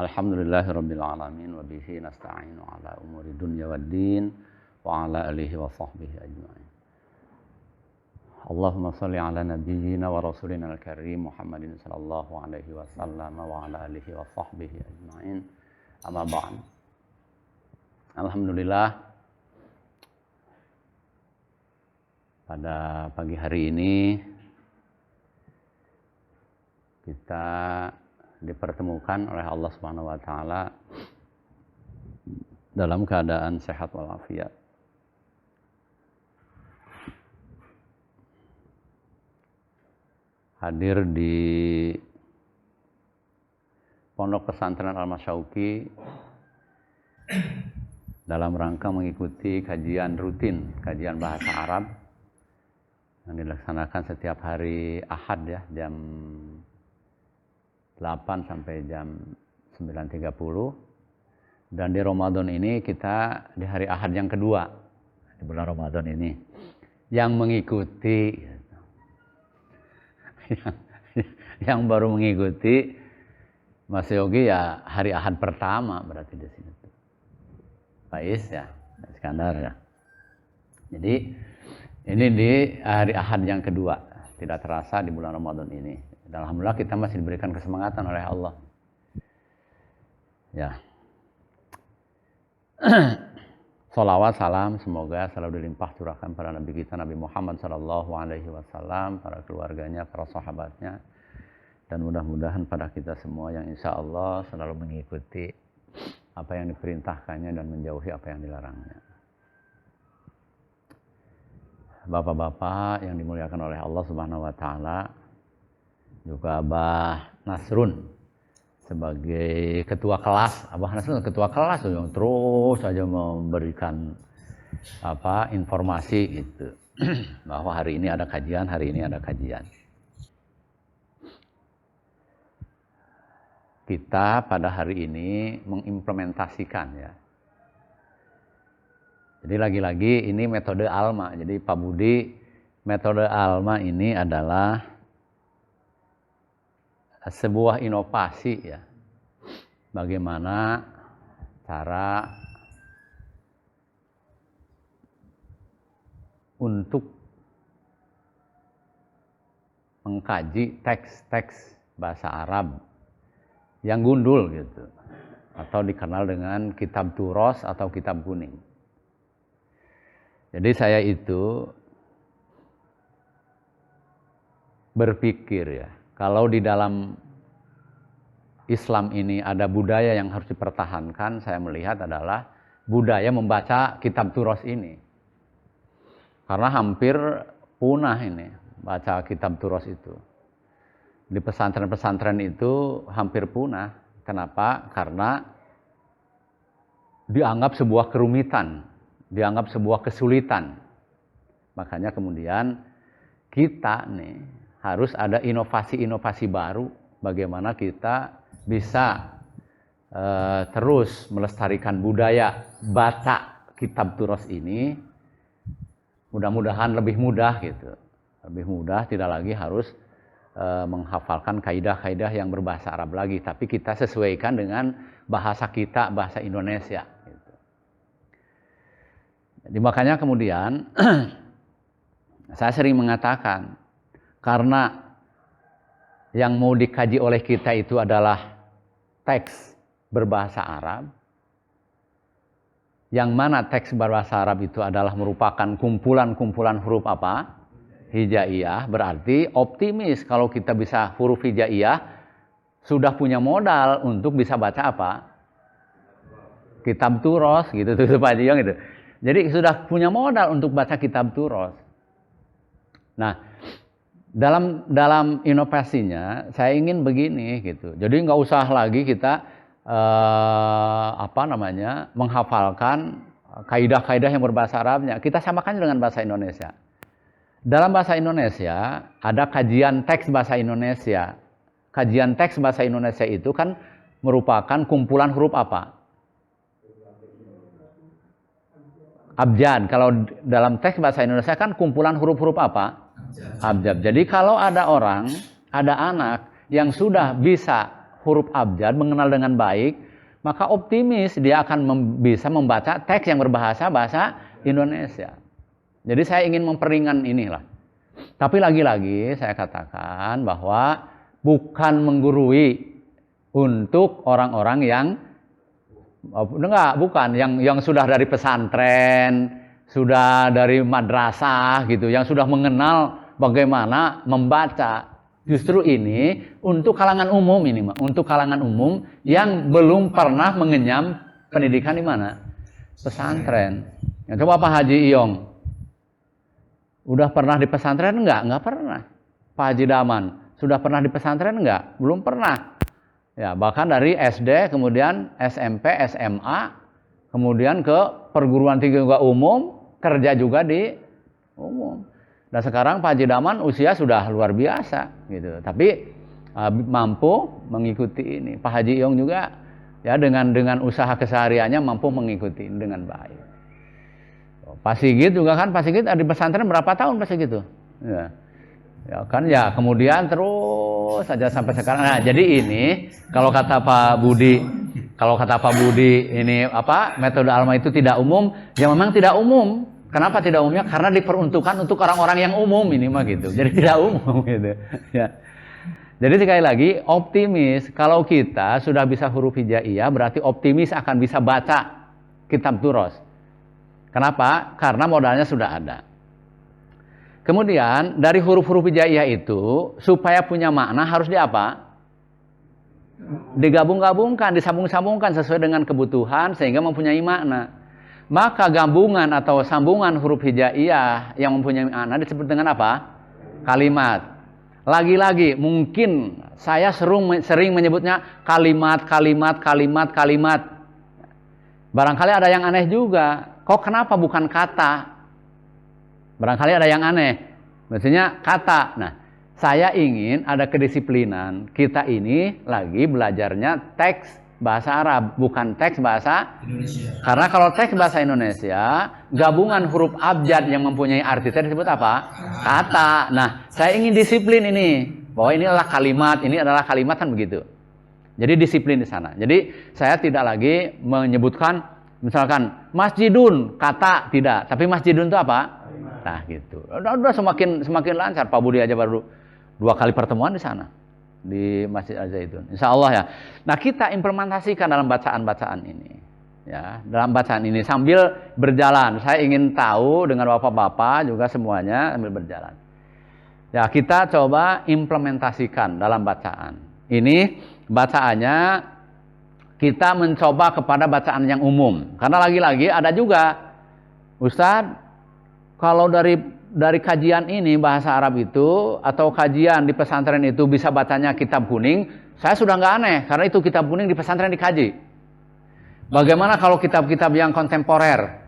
Alhamdulillahirabbil alamin wa bihi nasta'inu ala umuri dunya waddin wa ala alihi wa sahbihi ajma'in. Allahumma shalli ala nabiyyina wa rasulina al-karim Muhammadin sallallahu alaihi wasallam wa ala alihi wa sahbihi ajma'in. Amma ba'd. Alhamdulillah, pada pagi hari ini kita dipertemukan oleh Allah Subhanahu wa taala dalam keadaan sehat walafiat. Hadir di Pondok Pesantren Al-Masyauqi dalam rangka mengikuti kajian rutin, kajian bahasa Arab yang dilaksanakan setiap hari Ahad ya, jam 8 sampai jam 9.30. Dan di Ramadan ini kita di hari Ahad yang kedua di bulan Ramadan ini yang mengikuti yang baru mengikuti Mas Yogi ya hari Ahad pertama berarti di sini tuh. Faiz ya, Iskandar ya. Jadi ini di hari Ahad yang kedua, tidak terasa di bulan Ramadan ini. Dan alhamdulillah kita masih diberikan kesemangatan oleh Allah. Ya. Salawat salam semoga selalu dilimpah curahkan pada Nabi kita Nabi Muhammad sallallahu alaihi wasallam, para keluarganya, para sahabatnya, dan mudah-mudahan pada kita semua yang insya Allah selalu mengikuti apa yang diperintahkannya dan menjauhi apa yang dilarangnya. Bapak-bapak yang dimuliakan oleh Allah Subhanahu wa taala, juga Abah Nasrun sebagai ketua kelas. Abah Nasrun ketua kelas yang terus saja memberikan informasi gitu bahwa hari ini ada kajian, hari ini ada kajian. Kita pada hari ini mengimplementasikan ya. Jadi lagi-lagi ini metode ALMA. Jadi Pak Budi, metode ALMA ini adalah sebuah inovasi ya. Bagaimana cara untuk mengkaji teks-teks bahasa Arab yang gundul gitu, atau dikenal dengan kitab turos atau kitab kuning. Jadi saya itu berpikir ya, kalau di dalam Islam ini ada budaya yang harus dipertahankan, saya melihat adalah budaya membaca kitab turos ini. Karena hampir punah ini baca kitab turos itu. Di pesantren-pesantren itu hampir punah. Kenapa? Karena dianggap sebuah kerumitan, dianggap sebuah kesulitan. Makanya kemudian kita nih harus ada inovasi-inovasi baru bagaimana kita bisa terus melestarikan budaya baca kitab turos ini. Mudah-mudahan lebih mudah gitu. Lebih mudah, tidak lagi harus menghafalkan kaidah-kaidah yang berbahasa Arab lagi, tapi kita sesuaikan dengan bahasa kita, bahasa Indonesia gitu. Jadi makanya kemudian saya sering mengatakan, karena yang mau dikaji oleh kita itu adalah teks berbahasa Arab, yang mana teks berbahasa Arab itu adalah merupakan kumpulan-kumpulan huruf apa? Hijaiyah. Berarti optimis kalau kita bisa huruf hijaiyah, sudah punya modal untuk bisa baca apa? Kitab turos gitu tuh Pak Jiyong gitu. Jadi sudah punya modal untuk baca kitab turos. Nah, dalam inovasinya saya ingin begini gitu. Jadi nggak usah lagi kita menghafalkan kaidah-kaidah yang berbahasa Arabnya. Kita samakan dengan bahasa Indonesia. Dalam bahasa Indonesia ada kajian teks bahasa Indonesia. Kajian teks bahasa Indonesia itu kan merupakan kumpulan huruf apa? Abjad. Kalau dalam teks bahasa Indonesia kan kumpulan huruf-huruf apa? Abjad. Jadi kalau ada orang, ada anak yang sudah bisa huruf abjad, mengenal dengan baik, maka optimis dia akan bisa membaca teks yang berbahasa bahasa Indonesia. Jadi saya ingin memperingan inilah. Tapi lagi-lagi saya katakan bahwa bukan menggurui untuk orang-orang yang bukan yang sudah dari pesantren, sudah dari madrasah gitu, yang sudah mengenal bagaimana membaca. Justru ini untuk kalangan umum untuk kalangan umum yang belum pernah mengenyam pendidikan di mana? Pesantren. Ya, coba Pak Haji Iyong. Udah pernah di pesantren enggak? Enggak pernah. Pak Haji Daman, sudah pernah di pesantren enggak? Belum pernah. Ya, bahkan dari SD, kemudian SMP, SMA, kemudian ke perguruan tinggi juga umum, kerja juga di umum. Dan sekarang Pak Haji Daman usia sudah luar biasa gitu. Tapi mampu mengikuti ini. Pak Haji Iyong juga ya dengan usaha kesehariannya mampu mengikuti ini dengan baik. Pak Sigit juga kan, Pak Sigit ada di pesantren berapa tahun Pak Sigit itu? Ya kan ya, kemudian terus saja sampai sekarang. Nah, jadi ini kalau kata Pak Budi ini metode Alma itu tidak umum, ya memang tidak umum. Kenapa tidak umumnya? Karena diperuntukkan untuk orang-orang yang umum ini mah gitu. Jadi tidak umum gitu. Ya. Jadi sekali lagi optimis. Kalau kita sudah bisa huruf hijaiyah, berarti optimis akan bisa baca kitab Turos. Kenapa? Karena modalnya sudah ada. Kemudian dari huruf-huruf hijaiyah itu supaya punya makna harus digabung-gabungkan, disambung-sambungkan sesuai dengan kebutuhan sehingga mempunyai makna. Maka gabungan atau sambungan huruf hijaiyah yang mempunyai makna disebut dengan apa? Kalimat. Lagi-lagi mungkin saya sering menyebutnya kalimat. Barangkali ada yang aneh juga. Kok kenapa bukan kata? Barangkali ada yang aneh. Maksudnya kata. Nah, saya ingin ada kedisiplinan. Kita ini lagi belajarnya teks bahasa Arab, bukan teks bahasa Indonesia. Karena kalau teks bahasa Indonesia, gabungan huruf abjad yang mempunyai arti disebut apa? Kata. Nah, saya ingin disiplin ini. Bahwa ini adalah kalimat kan begitu. Jadi disiplin di sana. Jadi saya tidak lagi menyebutkan misalkan masjidun, kata tidak. Tapi masjidun itu apa? Nah, gitu. Udah semakin lancar. Pak Budi aja baru 2 kali pertemuan di sana. Di Masjid Al-Zaitun. Insya Allah ya. Nah, kita implementasikan dalam bacaan-bacaan ini. Ya, dalam bacaan ini sambil berjalan. Saya ingin tahu dengan bapak-bapak juga semuanya sambil berjalan. Ya, kita coba implementasikan dalam bacaan. Ini bacaannya kita mencoba kepada bacaan yang umum. Karena lagi-lagi ada juga Ustadz, kalau dari kajian ini bahasa Arab itu atau kajian di pesantren itu bisa bacanya kitab kuning, saya sudah nggak aneh karena itu kitab kuning di pesantren dikaji. Bagaimana kalau kitab-kitab yang kontemporer,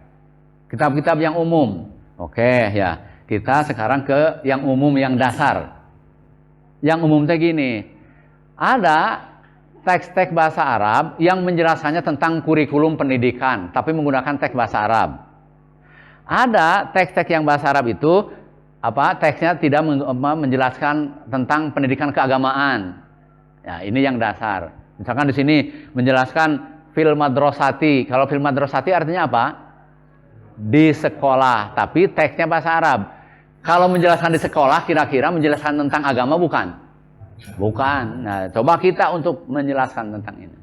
kitab-kitab yang umum? Oke ya, kita sekarang ke yang umum, yang dasar. Yang umum teh gini, ada teks-teks bahasa Arab yang menjelaskannya tentang kurikulum pendidikan, tapi menggunakan teks bahasa Arab. Ada teks-teks yang bahasa Arab itu teksnya tidak menjelaskan tentang pendidikan keagamaan. Ya, ini yang dasar. Misalkan di sini menjelaskan fil madrasati. Kalau fil madrasati artinya apa? Di sekolah, tapi teksnya bahasa Arab. Kalau menjelaskan di sekolah kira-kira menjelaskan tentang agama bukan? Bukan. Nah, coba kita untuk menjelaskan tentang ini.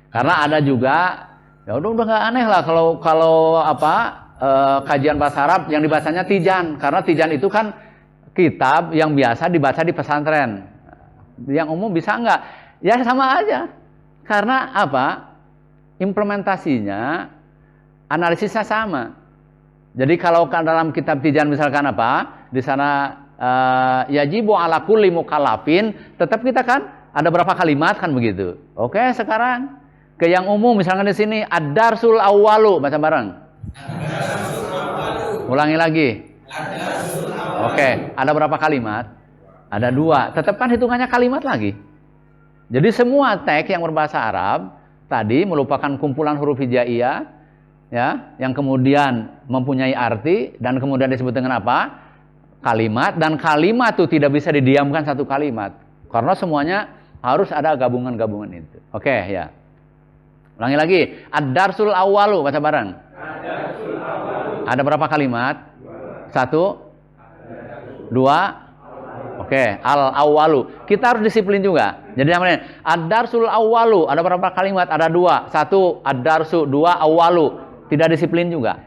Karena ada juga ya udah nggak aneh lah kalau kajian bahasa Arab yang dibacanya tijan, karena tijan itu kan kitab yang biasa dibaca di pesantren. Yang umum bisa enggak? Ya sama aja. Karena implementasinya, analisisnya sama. Jadi kalau dalam kitab tijan misalkan di sana yajibu ala kulli mukallafin, tetap kita kan ada berapa kalimat kan begitu. Oke, sekarang ke yang umum misalkan di sini ad-darsul awwalu, baca bareng. Ulangi lagi. Oke, ada berapa kalimat? Ada 2. Tetap kan hitungannya kalimat lagi. Jadi semua teks yang berbahasa Arab tadi merupakan kumpulan huruf hijaiyah ya, yang kemudian mempunyai arti dan kemudian disebut dengan kalimat, dan kalimat itu tidak bisa didiamkan satu kalimat. Karena semuanya harus ada gabungan-gabungan itu. Oke, ya. Ulangi lagi. Ad-darsul awwalu, baca bareng. Ad-darsul awwalu. Ada berapa kalimat? 1, 2. Oke, al-awwalu. Kita harus disiplin juga. Jadi namanya ad-darsul awwalu, ada berapa kalimat? Ada 2. 1 ad-darsu, 2 awwalu. Tidak disiplin juga.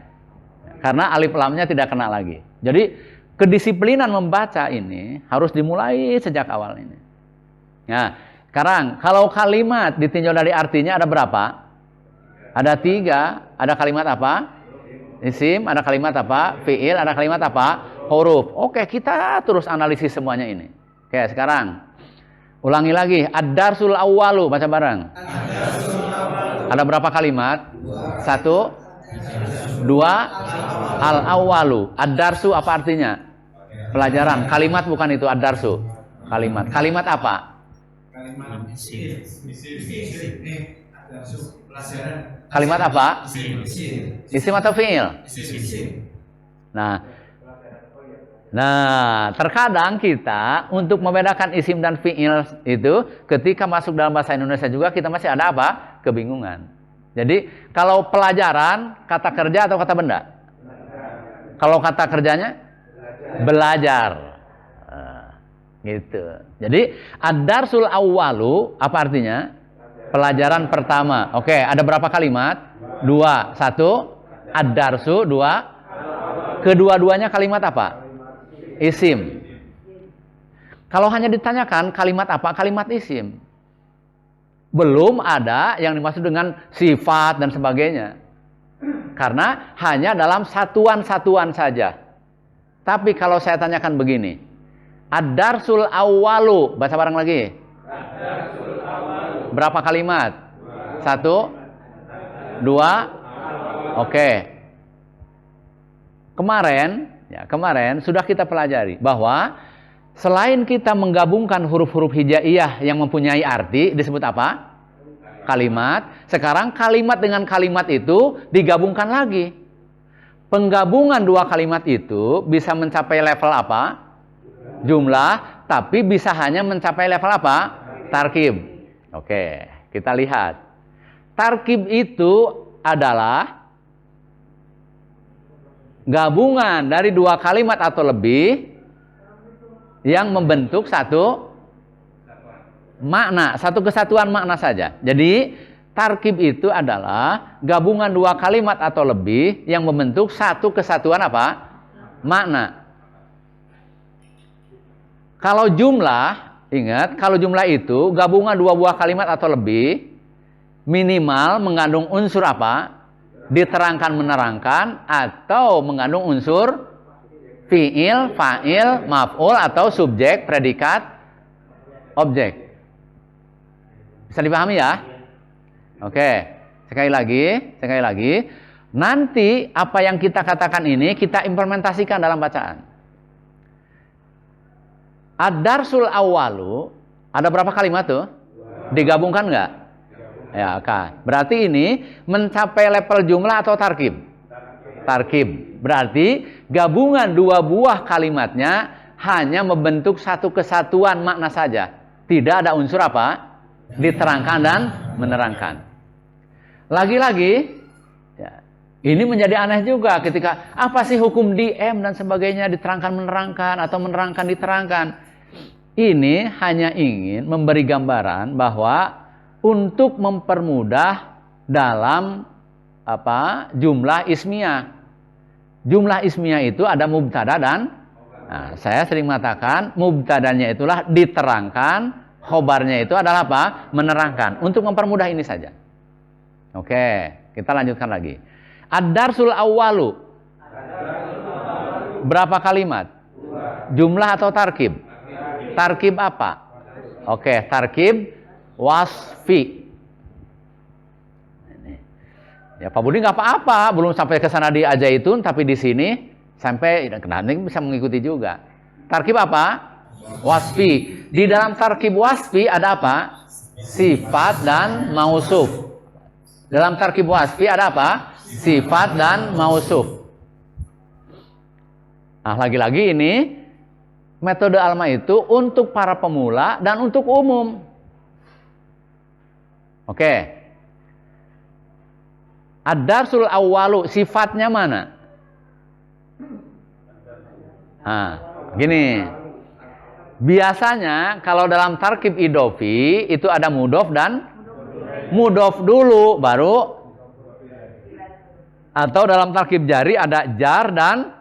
Karena alif lamnya tidak kena lagi. Jadi kedisiplinan membaca ini harus dimulai sejak awal ini. Nah, sekarang kalau kalimat ditinjau dari artinya ada berapa? Ada 3. Ada kalimat apa? Isim. Ada kalimat apa? Fi'il. Ada kalimat apa? Huruf. Oke, kita terus analisis semuanya ini. Oke, sekarang ulangi lagi. Ad-darsul awwalu, baca bareng. Ada berapa kalimat? 1, 2. Al-awwalu. Ad-darsu apa artinya? Pelajaran. Kalimat bukan itu ad-darsu. Kalimat. Kalimat apa? Kalimat apa? Isim atau fi'il? Nah, terkadang kita untuk membedakan isim dan fi'il itu ketika masuk dalam bahasa Indonesia juga kita masih ada apa? Kebingungan. Jadi, kalau pelajaran, kata kerja atau kata benda? Kalau kata kerjanya? Belajar. Gitu. Jadi, ad-darsul awwalu apa artinya? Pelajaran pertama. Oke, ada berapa kalimat? 2. 1 ad-darsu, 2 kedua-duanya kalimat apa? Isim. Kalau hanya ditanyakan kalimat apa? Kalimat isim. Belum ada yang dimaksud dengan sifat dan sebagainya. Karena hanya dalam satuan-satuan saja. Tapi kalau saya tanyakan begini, ad-darsul awwalu, baca bareng lagi. Ad-darsul awwalu. Berapa kalimat? 1, 2. Oke. Kemarin sudah kita pelajari bahwa selain kita menggabungkan huruf-huruf hijaiyah yang mempunyai arti disebut apa? Kalimat. Sekarang kalimat dengan kalimat itu digabungkan lagi. Penggabungan 2 kalimat itu bisa mencapai level apa? Jumlah, tapi bisa hanya mencapai level apa? Tarkib. Oke, kita lihat. Tarkib itu adalah gabungan dari 2 kalimat atau lebih yang membentuk satu makna, satu kesatuan makna saja. Jadi tarkib itu adalah gabungan 2 kalimat atau lebih yang membentuk satu kesatuan apa? Makna. Kalau jumlah, ingat, kalau jumlah itu gabungan 2 buah kalimat atau lebih minimal mengandung unsur apa? Diterangkan menerangkan atau mengandung unsur fi'il, fa'il, maf'ul atau subjek, predikat, objek. Bisa dipahami ya? Oke, sekali lagi. Nanti apa yang kita katakan ini kita implementasikan dalam bacaan. Ad-darsul awwalu, ada berapa kalimat tuh? Digabungkan nggak? Ya, kan. Berarti ini mencapai level jumlah atau tarkib? Tarkib. Berarti gabungan 2 buah kalimatnya hanya membentuk satu kesatuan makna saja. Tidak ada unsur apa? Diterangkan dan menerangkan. Lagi-lagi, ya, ini menjadi aneh juga ketika apa sih hukum DM dan sebagainya diterangkan menerangkan atau menerangkan diterangkan. Ini hanya ingin memberi gambaran bahwa untuk mempermudah dalam jumlah ismiyah. Jumlah ismiyah itu ada mubtada dan saya sering mengatakan mubtadanya itulah diterangkan, khobarnya itu adalah apa? Menerangkan. Untuk mempermudah ini saja. Oke, kita lanjutkan lagi. Ad-darsul awwalu. Berapa kalimat? 2. Jumlah atau tarkib? Tarkib apa? Oke, tarkib wasfi. Ya Pak Budi nggak apa-apa, belum sampai ke sana di Ajaitun, tapi di sini sampai nanti bisa mengikuti juga. Tarkib apa? Wasfi. Di dalam tarkib wasfi ada apa? Sifat dan mausuf. Dalam tarkib wasfi ada apa? Sifat dan mausuf. Nah, lagi-lagi ini metode Alma itu untuk para pemula dan untuk umum. Oke. Ad-darsul awwalu sifatnya mana? Nah, gini. Biasanya kalau dalam tarkib idhofi itu ada mudhof dan mudhof dulu baru, atau dalam tarkib jari ada jar dan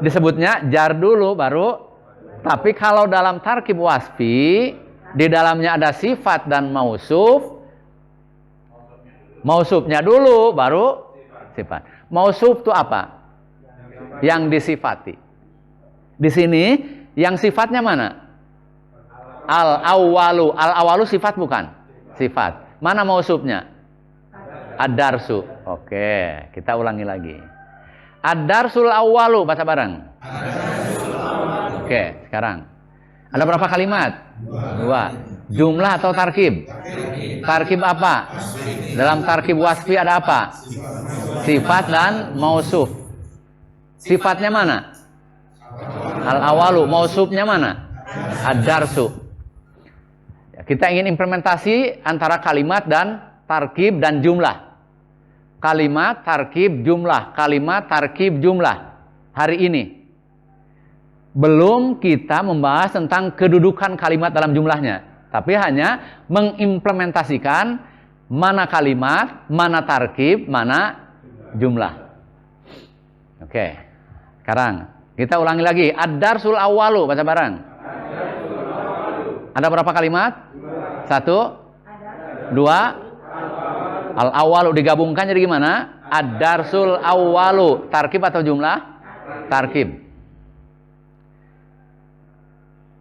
disebutnya jar dulu baru. Tapi kalau dalam tarkib wasfi di dalamnya ada sifat dan mausuf, mausufnya dulu baru sifat. Mausuf itu apa? Yang disifati. Di sini yang sifatnya mana? Al-awwalu. Al-awwalu sifat bukan? Sifat. Mana mausufnya? Ad-darsu. Oke, kita ulangi lagi. Ad-darsul awwalu, baca bareng. Oke, sekarang. Ada berapa kalimat? 2. Jumlah atau tarkib? Tarkib apa? Dalam tarkib wasfi ada apa? Sifat dan mausuf. Sifatnya mana? Al-awwalu. Mausufnya mana? Ad-darsu. Kita ingin implementasi antara kalimat dan tarkib dan jumlah. Kalimat, tarkib, jumlah. Kalimat, tarkib, jumlah. Hari ini. Belum kita membahas tentang kedudukan kalimat dalam jumlahnya. Tapi hanya mengimplementasikan mana kalimat, mana tarkib, mana jumlah. Oke. Sekarang kita ulangi lagi. Ad-darsul awwalu. Baca bareng. Ada berapa kalimat? 1, 2. Al-awwalu digabungkan jadi gimana? Ad-darsul awwalu. Tarkib atau jumlah? Tarkib.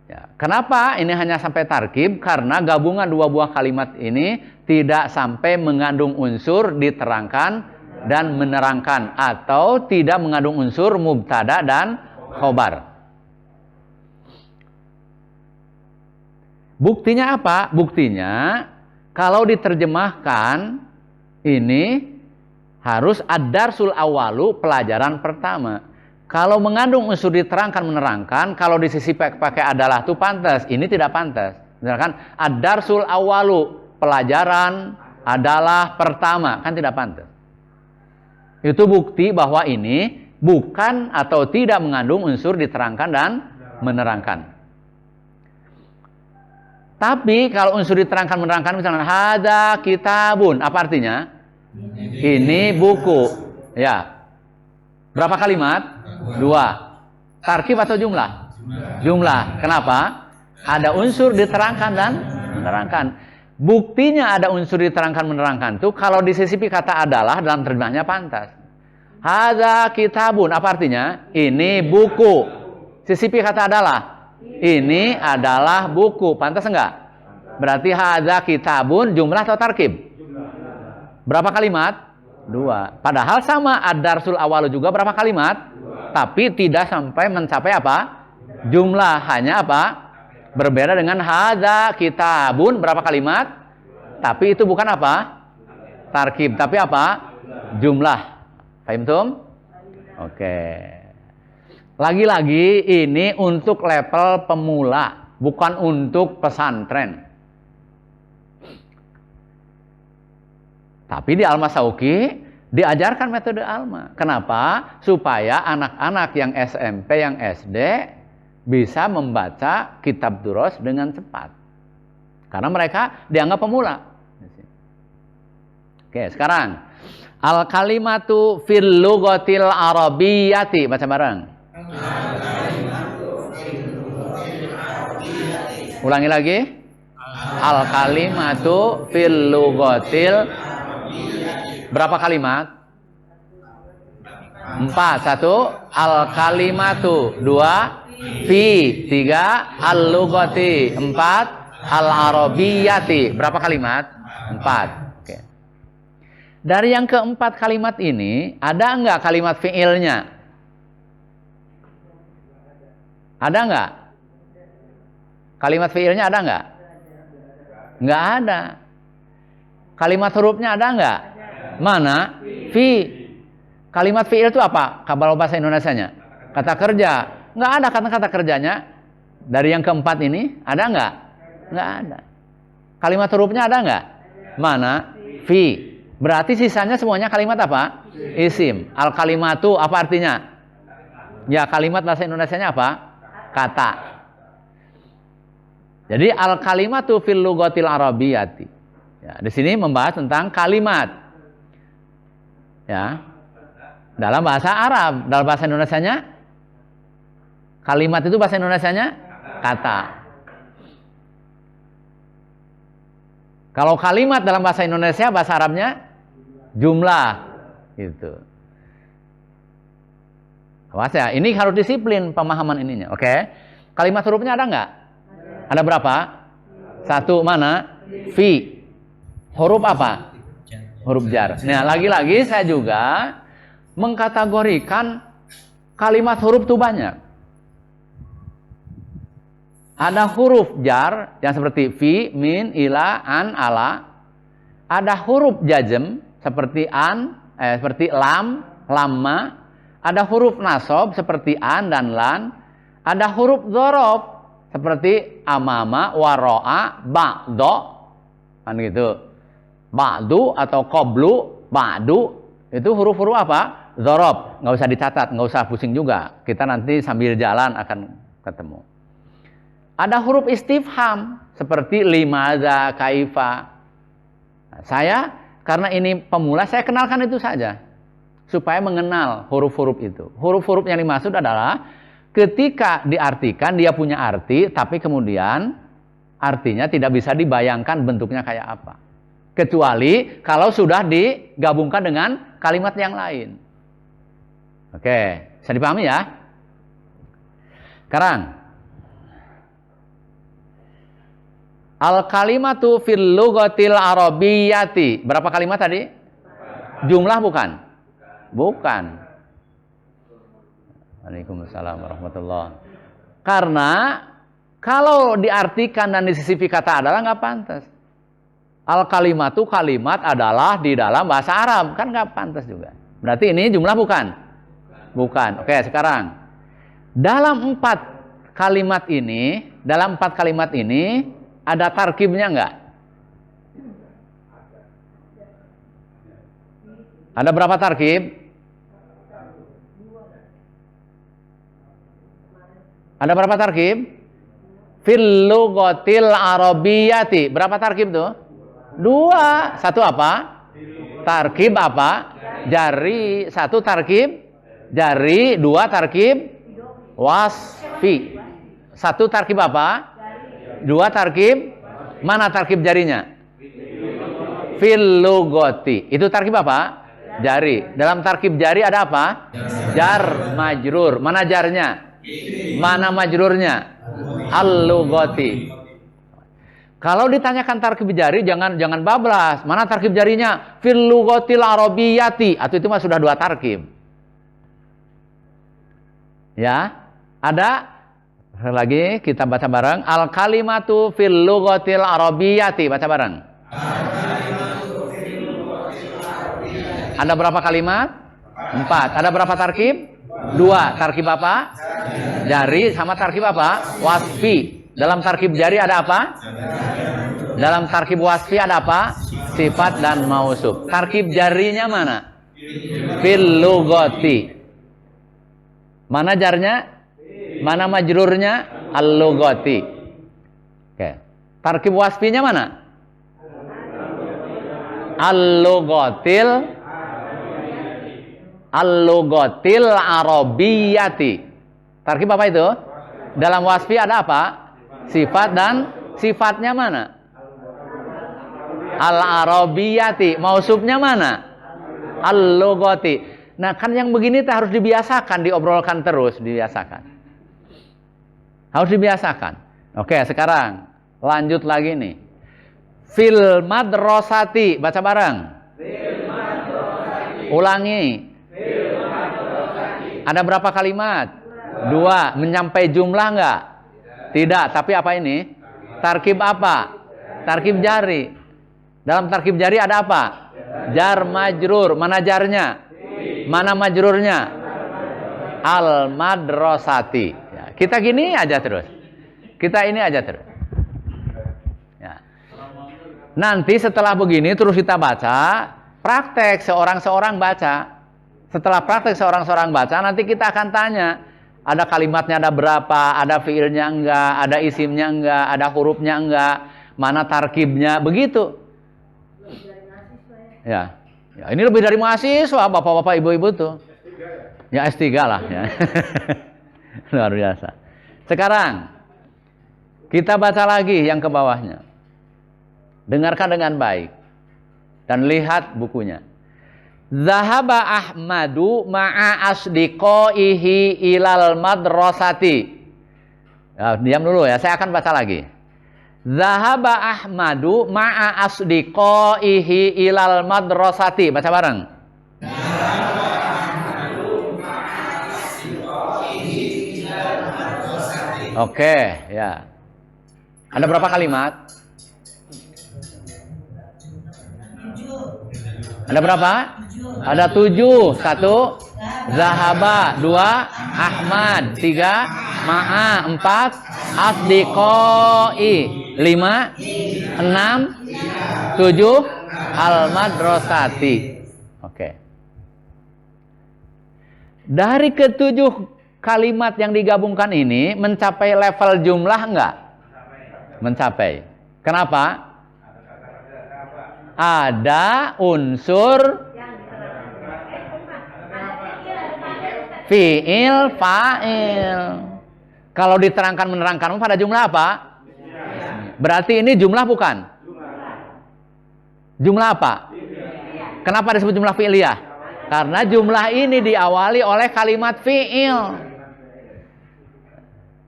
Ya, kenapa ini hanya sampai tarkib? Karena gabungan dua buah kalimat ini tidak sampai mengandung unsur diterangkan dan menerangkan, atau tidak mengandung unsur mubtada dan khobar. Buktinya apa? Buktinya kalau diterjemahkan ini harus ad-darsul awwalu, pelajaran pertama. Kalau mengandung unsur diterangkan menerangkan, kalau di sisi pakai adalah itu pantas, ini tidak pantas. Misalkan ad-darsul awwalu, pelajaran adalah pertama, kan tidak pantas. Itu bukti bahwa ini bukan atau tidak mengandung unsur diterangkan dan menerangkan. Tapi kalau unsur diterangkan menerangkan, misalnya hada kitabun, apa artinya? Ini buku. Ya. Berapa kalimat? 2. Tarkib atau jumlah? Jumlah. Kenapa? Ada unsur diterangkan dan menerangkan. Buktinya ada unsur diterangkan menerangkan itu kalau disisipi kata adalah dalam terjemahnya pantas. Hada kitabun, apa artinya? Ini buku. Sisipi kata adalah. Ini adalah buku. Pantas enggak? Berarti hadza kitabun jumlah atau tarkib? Berapa kalimat? 2. Padahal sama ad-darsul awal juga berapa kalimat? 2. Tapi tidak sampai mencapai apa? Jumlah. Hanya apa? Berbeda dengan hadza kitabun berapa kalimat? 2. Tapi itu bukan apa? Tarkib. Tapi apa? Jumlah. Paham tum? Oke. Lagi-lagi ini untuk level pemula, bukan untuk pesantren. Tapi di Alma Sauki diajarkan metode Alma. Kenapa? Supaya anak-anak yang SMP, yang SD bisa membaca kitab Duros dengan cepat. Karena mereka dianggap pemula. Oke, sekarang al-kalimatu fil lughatil arabiyyati, baca bareng. Ulangi lagi. Al-kalimatu fil lughatil. Berapa kalimat? 4. 1. Al-kalimatu. 2. Fi. 3. Al-lughati. 4. Al-arabiyyati. Berapa kalimat? 4. Oke. Dari yang keempat kalimat ini, ada enggak kalimat fi'ilnya? Ada enggak? Kalimat fi'ilnya ada enggak? Enggak ada. Kalimat hurufnya ada enggak? Mana? Fi. Kalimat fi'il itu apa? Kalau bahasa Indonesianya? Kata kerja. Enggak ada kata-kata kerjanya. Dari yang keempat ini, ada enggak? Enggak ada. Kalimat hurufnya ada enggak? Mana? Fi. Berarti sisanya semuanya kalimat apa? Isim. Al kalimatu apa artinya? Ya, kalimat bahasa Indonesianya apa? Kata. Jadi al kalimatu fil lughatil arabiyyati. Ya, di sini membahas tentang kalimat. Ya. Dalam bahasa Arab, dalam bahasa Indonesianya kalimat itu bahasa Indonesianya kata. Kalau kalimat dalam bahasa Indonesia, bahasa Arabnya jumlah gitu. Awas ya, ini harus disiplin pemahaman ininya, oke? Kalimat hurufnya ada nggak? Ada berapa? Satu, mana? Fi. Huruf apa? Huruf jar. Nah, lagi-lagi saya juga mengkategorikan kalimat huruf itu banyak. Ada huruf jar yang seperti fi, min, ila, an, ala. Ada huruf jazm seperti an, seperti lam, lamma. Ada huruf nasab seperti an dan lan. Ada huruf dzaraf seperti amama, waro'a, ba'do. Kan gitu. Ba'du atau qablu, ba'du. Itu huruf-huruf apa? Dzaraf. Nggak usah dicatat, nggak usah pusing juga. Kita nanti sambil jalan akan ketemu. Ada huruf istifham seperti limadza, kaifa. Nah, saya karena ini pemula, saya kenalkan itu saja supaya mengenal huruf-huruf itu. Huruf-huruf yang dimaksud adalah ketika diartikan dia punya arti, tapi kemudian artinya tidak bisa dibayangkan bentuknya kayak apa. Kecuali kalau sudah digabungkan dengan kalimat yang lain. Oke, bisa dipahami ya? Sekarang al kalimatu fil lughatil arabiyyati. Berapa kalimat tadi? Jumlah bukan? Bukan. Waalaikumsalam warahmatullahi. Karena kalau diartikan dan disisipi kata adalah nggak pantas. Al kalimatu kalimat adalah di dalam bahasa Arab, kan nggak pantas juga. Berarti ini jumlah bukan? Bukan. Oke, sekarang dalam empat kalimat ini ada tarkibnya nggak? Ada berapa tarkib? Ada berapa tarkib? Fil lughatil arabiyyati. Berapa tarkib tuh? Dua. Satu apa? Tarkib apa? Jari. Satu tarkib jari. Dua tarkib wasfi. Satu tarkib apa? Dua tarkib. Mana tarkib jarinya? Fil lughati. Itu tarkib apa? Jari. Dalam tarkib jari ada apa? Jar majrur. Mana jarnya? Mana majrurnya? Al-lughati. Kalau ditanyakan tarkib jari jangan bablas. Mana tarkib jarinya? Fil lughatil arabiyyati. Atau itu mah sudah dua tarkib. Ya, ada lagi kita baca bareng. Al kalimatu fil lughatil arabiyyati. Baca bareng. Ada berapa kalimat? 4. Ada berapa tarkib? 2. Tarkib apa? Jari sama tarkib apa? Wasfi. Dalam tarkib jari ada apa? Dalam tarkib wasfi ada apa? Sifat dan mausuf. Tarkib jarinya mana? Fil lughati. Mana jarnya? Mana majrurnya? Al-lughati. Oke. Tarkib wasfinya mana? Al-lughatil arabiyyati. Tarkib apa itu? Dalam wasfi ada apa? Sifat dan sifatnya mana? Al-arabiyyati. Mausufnya mana? Al-lughati. Nah, kan yang begini harus dibiasakan, diobrolkan terus, dibiasakan. Harus dibiasakan. Oke, sekarang lanjut lagi nih. Fil madrasati. Baca bareng. Ulangi. Ada berapa kalimat? 2. Menyampai jumlah enggak? Tidak. Tapi apa ini? Tarkib apa? Tarkib jari. Dalam tarkib jari ada apa? Jar majrur. Mana jarnya? Mana majrurnya? Al madrasati. Ya, kita gini aja terus. Kita ini aja terus. Ya. Nanti setelah begini terus kita baca, praktek seorang-seorang baca. Setelah praktek seorang-seorang baca, nanti kita akan tanya, ada kalimatnya ada berapa, ada fiilnya enggak, ada isimnya enggak, ada hurufnya enggak, mana tarkibnya, begitu. Ya, ya ini lebih dari mahasiswa, bapak-bapak, ibu-ibu tuh. Ya S3 lah ya. Luar biasa. Sekarang kita baca lagi yang ke bawahnya. Dengarkan dengan baik dan lihat bukunya. Zahaba Ahmadu ma'a asdiqaihi ilal madrasati. Ya, diam dulu ya, saya akan baca lagi. Zahaba Ahmadu ma'a asdiqaihi ilal madrasati. Baca bareng. Zahaba Ahmadu ma'a asdiqaihi ilal madrasati. Oke, ya. Ada berapa kalimat? Ada berapa? Ada 7. 1 Zahaba, 2 Ahmad, 3 Ma'a, 4 Asdiqai, 5 6 7 Al-Madrasati. Oke. Dari ketujuh kalimat yang digabungkan ini mencapai level jumlah enggak? Mencapai. Kenapa? Ada unsur fi'il, fa'il. Kalau diterangkan menerangkan pada jumlah apa? Berarti ini jumlah bukan? Jumlah apa? Kenapa disebut jumlah fi'liyah? Karena jumlah ini diawali oleh kalimat fi'il.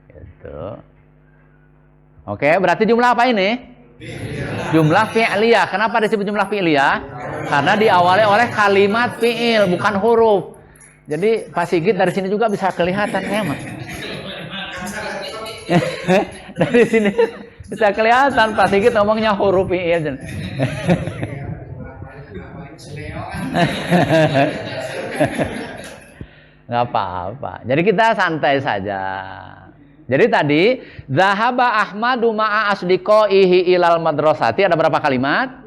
Gitu. Oke, berarti jumlah apa ini? Jumlah fi'liyah. Kenapa disebut jumlah fi'liyah? Karena diawali oleh kalimat fi'il, bukan huruf. Jadi Pak Sigit dari sini juga bisa kelihatan emang. Dari sini bisa kelihatan Pak Sigit ngomongnya huruf fi'il. Nggak apa-apa. Jadi kita santai saja. Jadi tadi zahaba Ahmadu ma'a asdiqaihi ilal madrasati, ada berapa kalimat?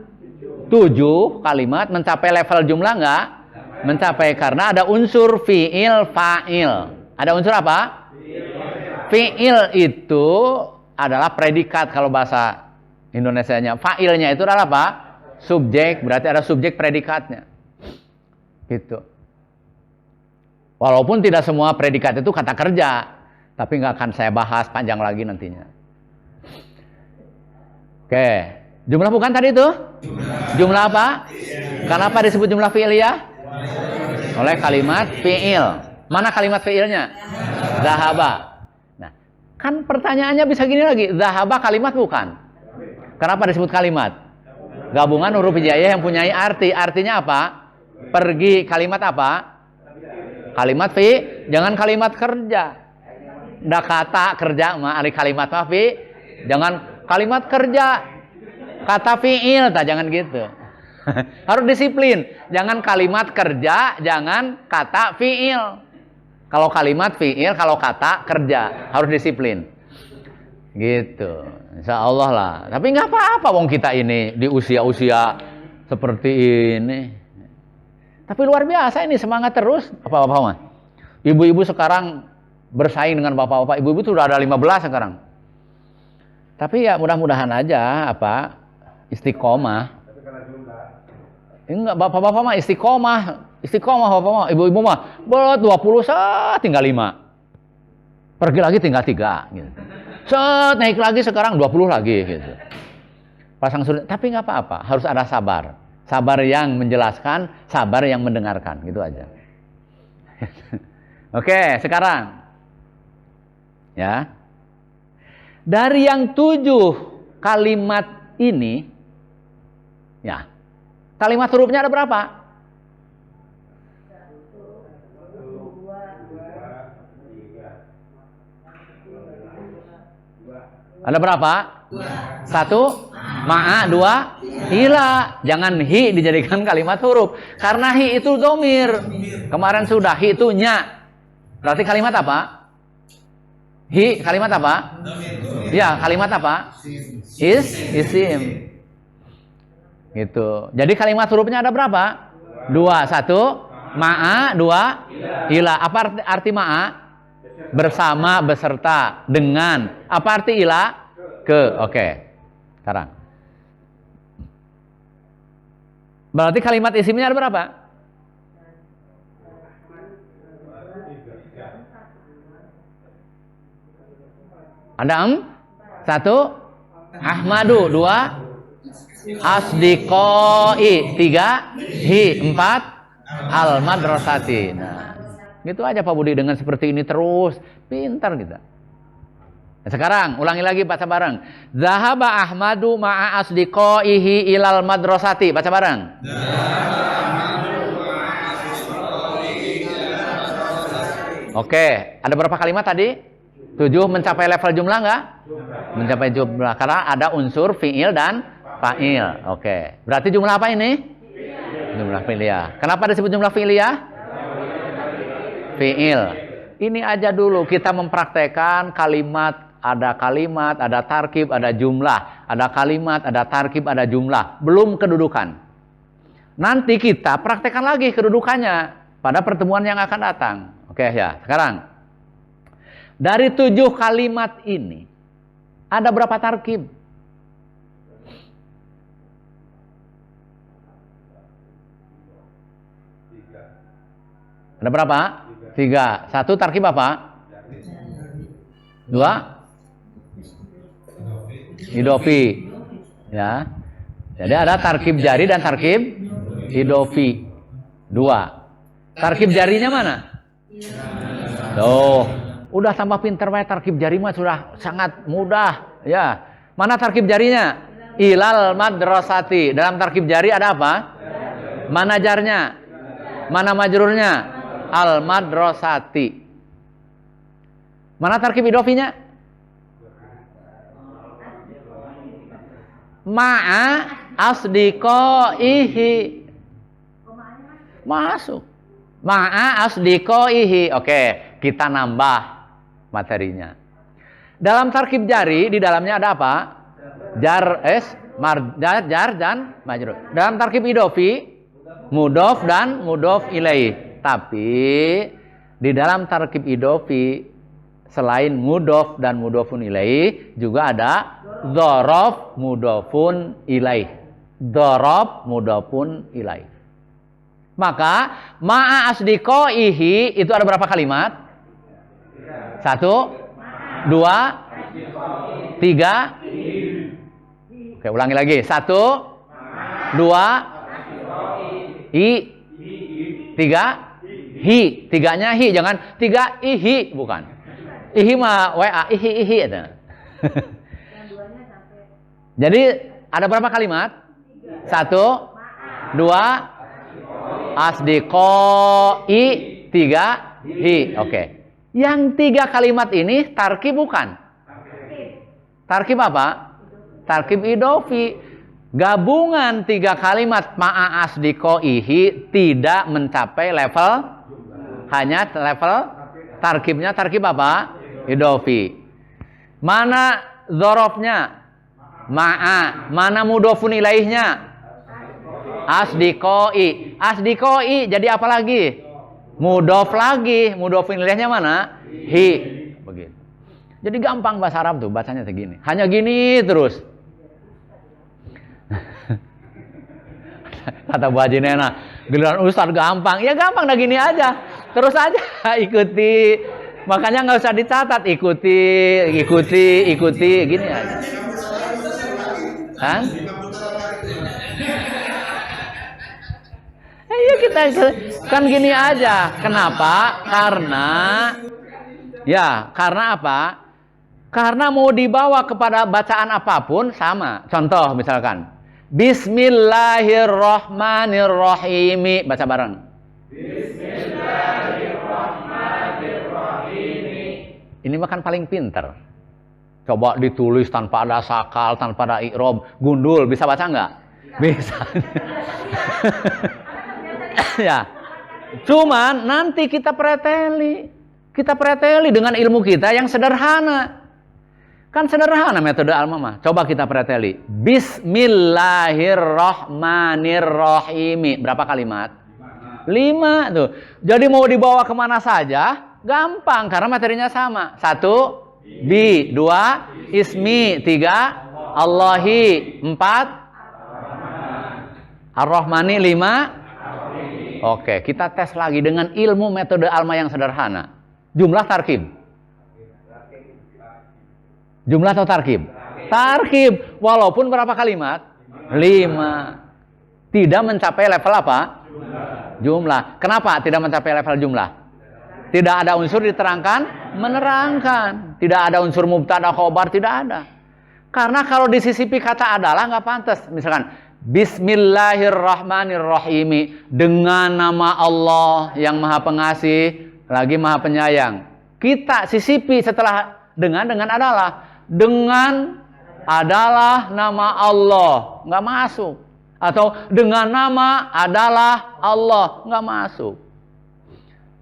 7 kalimat. Mencapai level jumlah enggak? Mencapai, karena ada unsur fi'il, fa'il. Ada unsur apa? Fi'il itu adalah predikat kalau bahasa Indonesianya. Fa'ilnya itu adalah apa? Subjek, berarti ada subjek predikatnya. Gitu. Walaupun tidak semua predikat itu kata kerja, tapi nggak akan saya bahas panjang lagi nantinya. Oke, jumlah bukan tadi itu? Jumlah apa? Kenapa disebut jumlah fi'liyah? Oleh kalimat fi'il. Mana kalimat fi'ilnya? Zahaba. Nah, kan pertanyaannya bisa gini lagi. Zahaba kalimat bukan? Kenapa disebut kalimat? Gabungan huruf hijaiyah yang punya arti. Artinya apa? Pergi. Kalimat apa? Kalimat jangan kalimat kerja. Ndak kata kerja mah ali kalimat mah jangan kalimat kerja. Kata fi'il jangan gitu. Harus disiplin. Jangan kalimat kerja, jangan kata fi'il. Kalau kalimat fi'il, kalau kata kerja, harus disiplin. Gitu. Insya Allah lah. Tapi nggak apa-apa wong kita ini di usia-usia seperti ini. Tapi luar biasa ini, semangat terus. Apa-apa mah. Ibu-ibu sekarang bersaing dengan bapak-bapak. Ibu-ibu tuh udah ada 15 sekarang. Tapi ya mudah-mudahan aja istiqomah. Enggak, bapak-bapak mah istiqomah bapak mah, ibu-ibu mah bolot 20 tinggal 5. Pergi lagi tinggal 3 gitu. Naik lagi sekarang 20 lagi gitu. Pasang surut, tapi nggak apa-apa, harus ada sabar. Sabar yang menjelaskan, sabar yang mendengarkan, gitu aja. Oke, sekarang ya. Dari yang 7 kalimat ini ya. Kalimat hurufnya ada berapa? 1, 2, 3. Ada berapa? 1 ma'a, 2 ila. Jangan hi dijadikan kalimat huruf. Karena hi itu dhamir. Kemarin sudah, hi itu nya. Berarti kalimat apa? Hi kalimat apa? Ya, kalimat apa? Isim. Gitu. Jadi kalimat hurufnya ada berapa? Dua. Satu ma'a, dua ila. Apa arti ma'a? Bersama, beserta, dengan. Apa arti ila? Ke. Oke. Sekarang. Berarti kalimat isimnya ada berapa? Ada satu Ahmadu, dua Asdiqoi, tiga Hi, empat Al Madrasati. Nah, gitu aja Pak Budi, dengan seperti ini terus pintar kita. Nah, sekarang ulangi lagi, baca bareng. Zahaba Ahmadu ma'a asdiqoihi ilal madrasati. Baca bareng. Oke, ada berapa kalimat tadi? 7. Mencapai level jumlah nggak? Mencapai jumlah, karena ada unsur fi'il dan fa'il. Oke, berarti jumlah apa ini? Jumlah fi'liyah. Kenapa disebut jumlah fi'liyah? Fi'il. Ini aja dulu kita mempraktekkan kalimat, ada tarkib, ada jumlah. Ada kalimat, ada tarkib, ada jumlah. Belum kedudukan. Nanti kita praktekkan lagi kedudukannya pada pertemuan yang akan datang. Oke ya, sekarang. Dari 7 kalimat ini, ada berapa tarkib? Ada berapa? 3. 1 tarkib apa? 2 idofi. Ya. Jadi ada tarkib jari dan tarkib idofi. 2. Tarkib jarinya mana? Tuh, udah tambah pinter banget. Tarkib jari mah sudah sangat mudah. Ya. Mana tarkib jarinya? Ilal madrasati. Dalam tarkib jari ada apa? Mana jarnya? Mana majrurnya? Al madrasati. Mana tarkib idofinya? Ma'a asdiqoihi. Masuk. Ma'a asdiqoihi. Oke, kita nambah materinya. Dalam tarkib jari, di dalamnya ada apa? Jar, jar dan majrur. Dalam tarkib idofi, mudhof dan mudhof ilaih. Tapi di dalam tarkib idofi, selain mudhof dan mudhofun ilaih, juga ada dzaraf mudhofun ilaih. Dzaraf mudhofun ilaih. Maka ma'a asdiqoihi itu ada berapa kalimat? 1, 2, 3. Oke, ulangi lagi. 1, 2, i, 3, hi. 3-nya hi, jangan 3 ihi, bukan. Ihi mah wa, ihi itu. Jadi ada berapa kalimat? 1, 2, asdiqoi, 3, hi. Oke. Yang 3 kalimat ini tarkib bukan? Tarkib apa? Tarkib idofi. Gabungan 3 kalimat ma'a asdiqoihi tidak mencapai level, hanya level tarkibnya. Tarkib apa? Idofi. Mana dzarafnya? Ma'a. Mana mudhofun ilaihnya? Asdiqoi. Asdiqoi jadi apa lagi? Mudhof lagi. Mudhofun ilaihnya mana? Hi. Begitu. Jadi gampang bahasa Arab tuh, bacanya segini. Hanya gini terus. Kata Bu Haji Nena, giliran Ustaz gampang. Ya gampang dah gini aja. Terus aja ikuti. Makanya nggak usah dicatat, ikuti gini aja. Kan? Ya kita kan gini aja. Kenapa? Karena apa? Karena mau dibawa kepada bacaan apapun sama. Contoh misalkan, Bismillahirrahmanirrahim. Baca bareng. Bismillahirrahmanirrahim. Ini makan paling pinter. Coba ditulis tanpa ada sakal, tanpa ada i'rob. Gundul, bisa baca nggak? Bisa. Ya. Cuman nanti kita preteli dengan ilmu kita yang sederhana. Kan sederhana metode al-mamah. Coba kita preteli. Bismillahirrahmanirrahim. Berapa kalimat? 5 tuh. Jadi mau dibawa kemana saja gampang karena materinya sama. 1 bi, 2 ismi, 3 Allahi, 4 ar-Rahmani, 5 oke, kita tes lagi dengan ilmu metode alma yang sederhana. Jumlah tarkib. Jumlah atau tarkib? Tarkib. Walaupun berapa kalimat? 5. Tidak mencapai level apa? Jumlah. Kenapa tidak mencapai level jumlah? Tidak ada unsur diterangkan, menerangkan. Tidak ada unsur mubtada khobar, tidak ada. Karena kalau disisipi kata adalah nggak pantas. Misalkan Bismillahirrahmanirrahim, dengan nama Allah yang Maha Pengasih lagi Maha Penyayang. Kita sisipi setelah dengan adalah. Dengan adalah nama Allah, nggak masuk. Atau dengan nama adalah Allah, nggak masuk.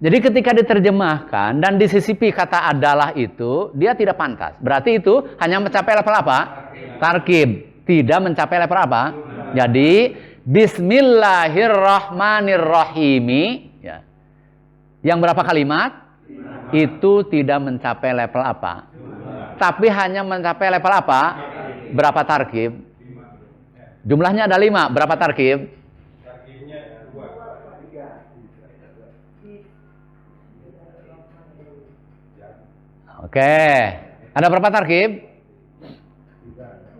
Jadi ketika diterjemahkan dan disisipi kata adalah itu, dia tidak pantas. Berarti itu hanya mencapai level apa? Tarkib. Tidak mencapai level apa? Jadi Bismillahirrahmanirrahim, ya. Yang berapa kalimat? Itu tidak mencapai level apa? Tapi hanya mencapai level apa? Berapa tarkib? Jumlahnya ada 5. Berapa tarkib? Tarkibnya 2. Oke. Ada berapa tarkib?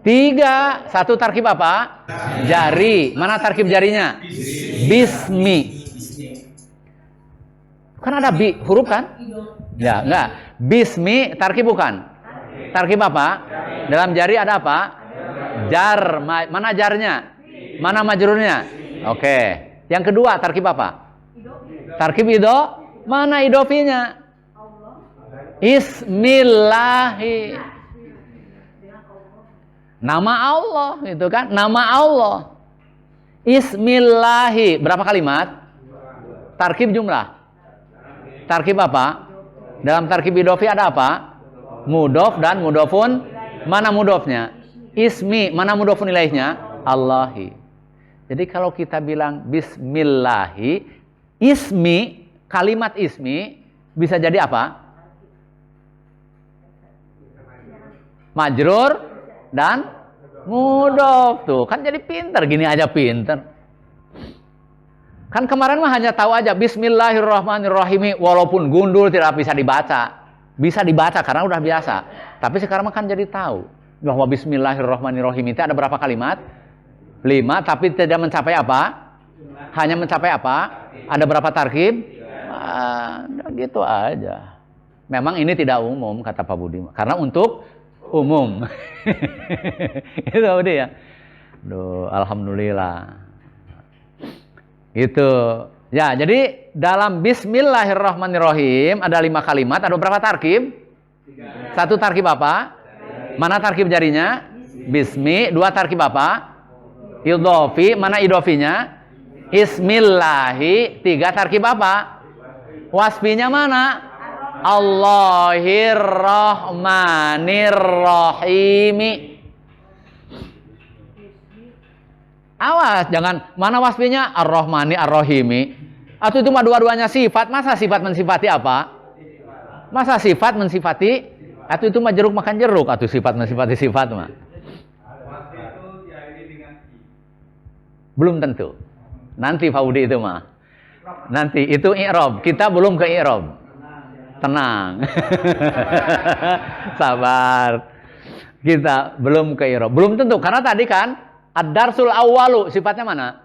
3. 1 tarkib apa? Jari. Mana tarkib jarinya? Bismi. Kan ada bi, huruf kan? Ya, enggak. Bismi tarkib bukan? Tarkib apa? Dalam jari ada apa? Jar. Mana jarnya? Mana majrurnya? Oke. Yang kedua tarkib apa? Tarkib ido. Mana idofinya? Ismillahi. Nama Allah gitu kan? Nama Allah. Ismillahi. Berapa kalimat? Tarkib jumlah. Tarkib apa? Dalam tarkib idofi ada apa? Mudof dan mudofun. Mana mudofnya? Ismi. Mana mudofun ilaihnya? Allahi. Jadi kalau kita bilang Bismillahi, ismi, kalimat ismi bisa jadi apa? Majrur dan mudof. Tuh kan jadi pinter. Gini aja pinter. Kan kemarin mah hanya tahu aja Bismillahirrahmanirrahim, walaupun gundul tidak bisa dibaca. Bisa dibaca karena udah biasa. Tapi sekarang kan jadi tahu bahwa Bismillahirrahmanirrahim itu ada berapa kalimat? 5, tapi tidak mencapai apa? Hanya mencapai apa? Ada berapa tarkib? Gitu aja. Memang ini tidak umum, kata Pak Budi. Karena untuk umum. Itu Budi ya. Duh, alhamdulillah. Itu. Ya, jadi dalam Bismillahirrahmanirrahim ada 5 kalimat, ada berapa tarkib? 1 tarkib apa? Mana tarkib jarinya? Bismi. 2 tarkib apa? Idofi. Mana idofinya? Ismillahi. 3 tarkib apa? Wasfinya mana? Allahirrahmanirrahim. Awas, jangan mana wasfinya ar-Rahmani ar-Rahimi. Atau itu mah dua-duanya sifat. Masa sifat mensifati apa? Masa sifat mensifati? Atau itu mah jeruk makan jeruk. Atau sifat mensifati sifat mah. Belum tentu. Nanti Faudi itu mah. Nanti itu i'rab. Kita belum ke i'rab. Tenang. Sabar. Kita belum ke i'rab. Belum tentu karena tadi kan ad-darsul awwalu sifatnya mana?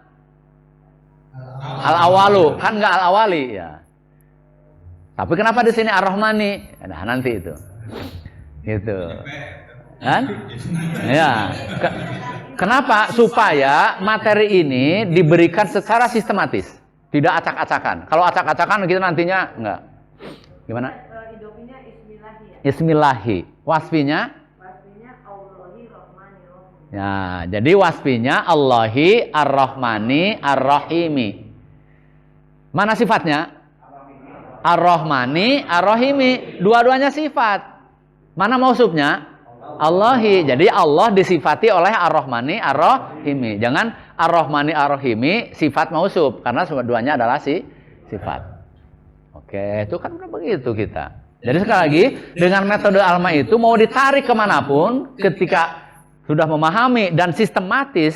Al-awalu, kan nggak al-awali ya. Tapi kenapa di sini ar-Rahmani? Nah, nanti itu. Gitu. Kan? Ya. Kenapa? Supaya materi ini diberikan secara sistematis, tidak acak-acakan. Kalau acak-acakan kita nantinya enggak. Gimana? Idofinya ismillahi ya. Ismillahi. Wasfinya? Ya, jadi wasfinya Allahi ar-Rahmani ar-Rahimi. Mana sifatnya? Ar-Rahmani ar-Rahimi. Dua-duanya sifat. Mana mausufnya? Allahi. Jadi Allah disifati oleh Ar-Rahmani Ar-Rahimi. Jangan Ar-Rahmani Ar-Rahimi sifat mausuf, karena keduanya adalah sifat. Oke, itu kan udah begitu kita. Jadi sekali lagi, dengan metode Alma itu mau ditarik kemanapun, ketika sudah memahami dan sistematis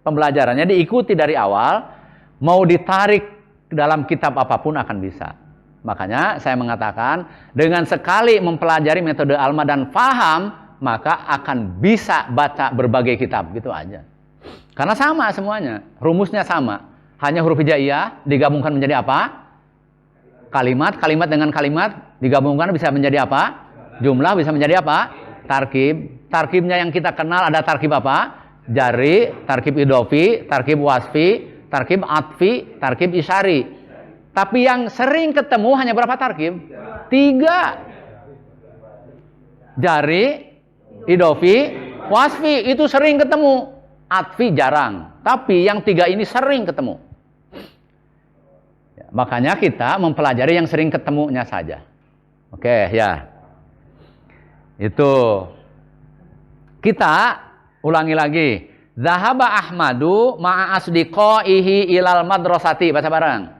pembelajarannya diikuti dari awal, mau ditarik dalam kitab apapun akan bisa. Makanya saya mengatakan, dengan sekali mempelajari metode Alma dan paham, maka akan bisa baca berbagai kitab, gitu aja. Karena sama semuanya, rumusnya sama. Hanya huruf hijaiyah digabungkan menjadi apa? Kalimat, kalimat dengan kalimat digabungkan bisa menjadi apa? Jumlah bisa menjadi apa? Tarkib. Tarkibnya yang kita kenal ada tarkib apa? Jari, tarkib idofi, tarkib wasfi, tarkib atfi, tarkib isyari. Tapi yang sering ketemu hanya berapa tarkib? 3. Jari, idofi, wasfi itu sering ketemu. Atfi jarang. Tapi yang 3 ini sering ketemu. Ya, makanya kita mempelajari yang sering ketemunya saja. Oke, ya. Itu. Kita ulangi lagi. Zahaba Ahmadu ma'a asdiqaihi ilal madrasati. Baca bareng.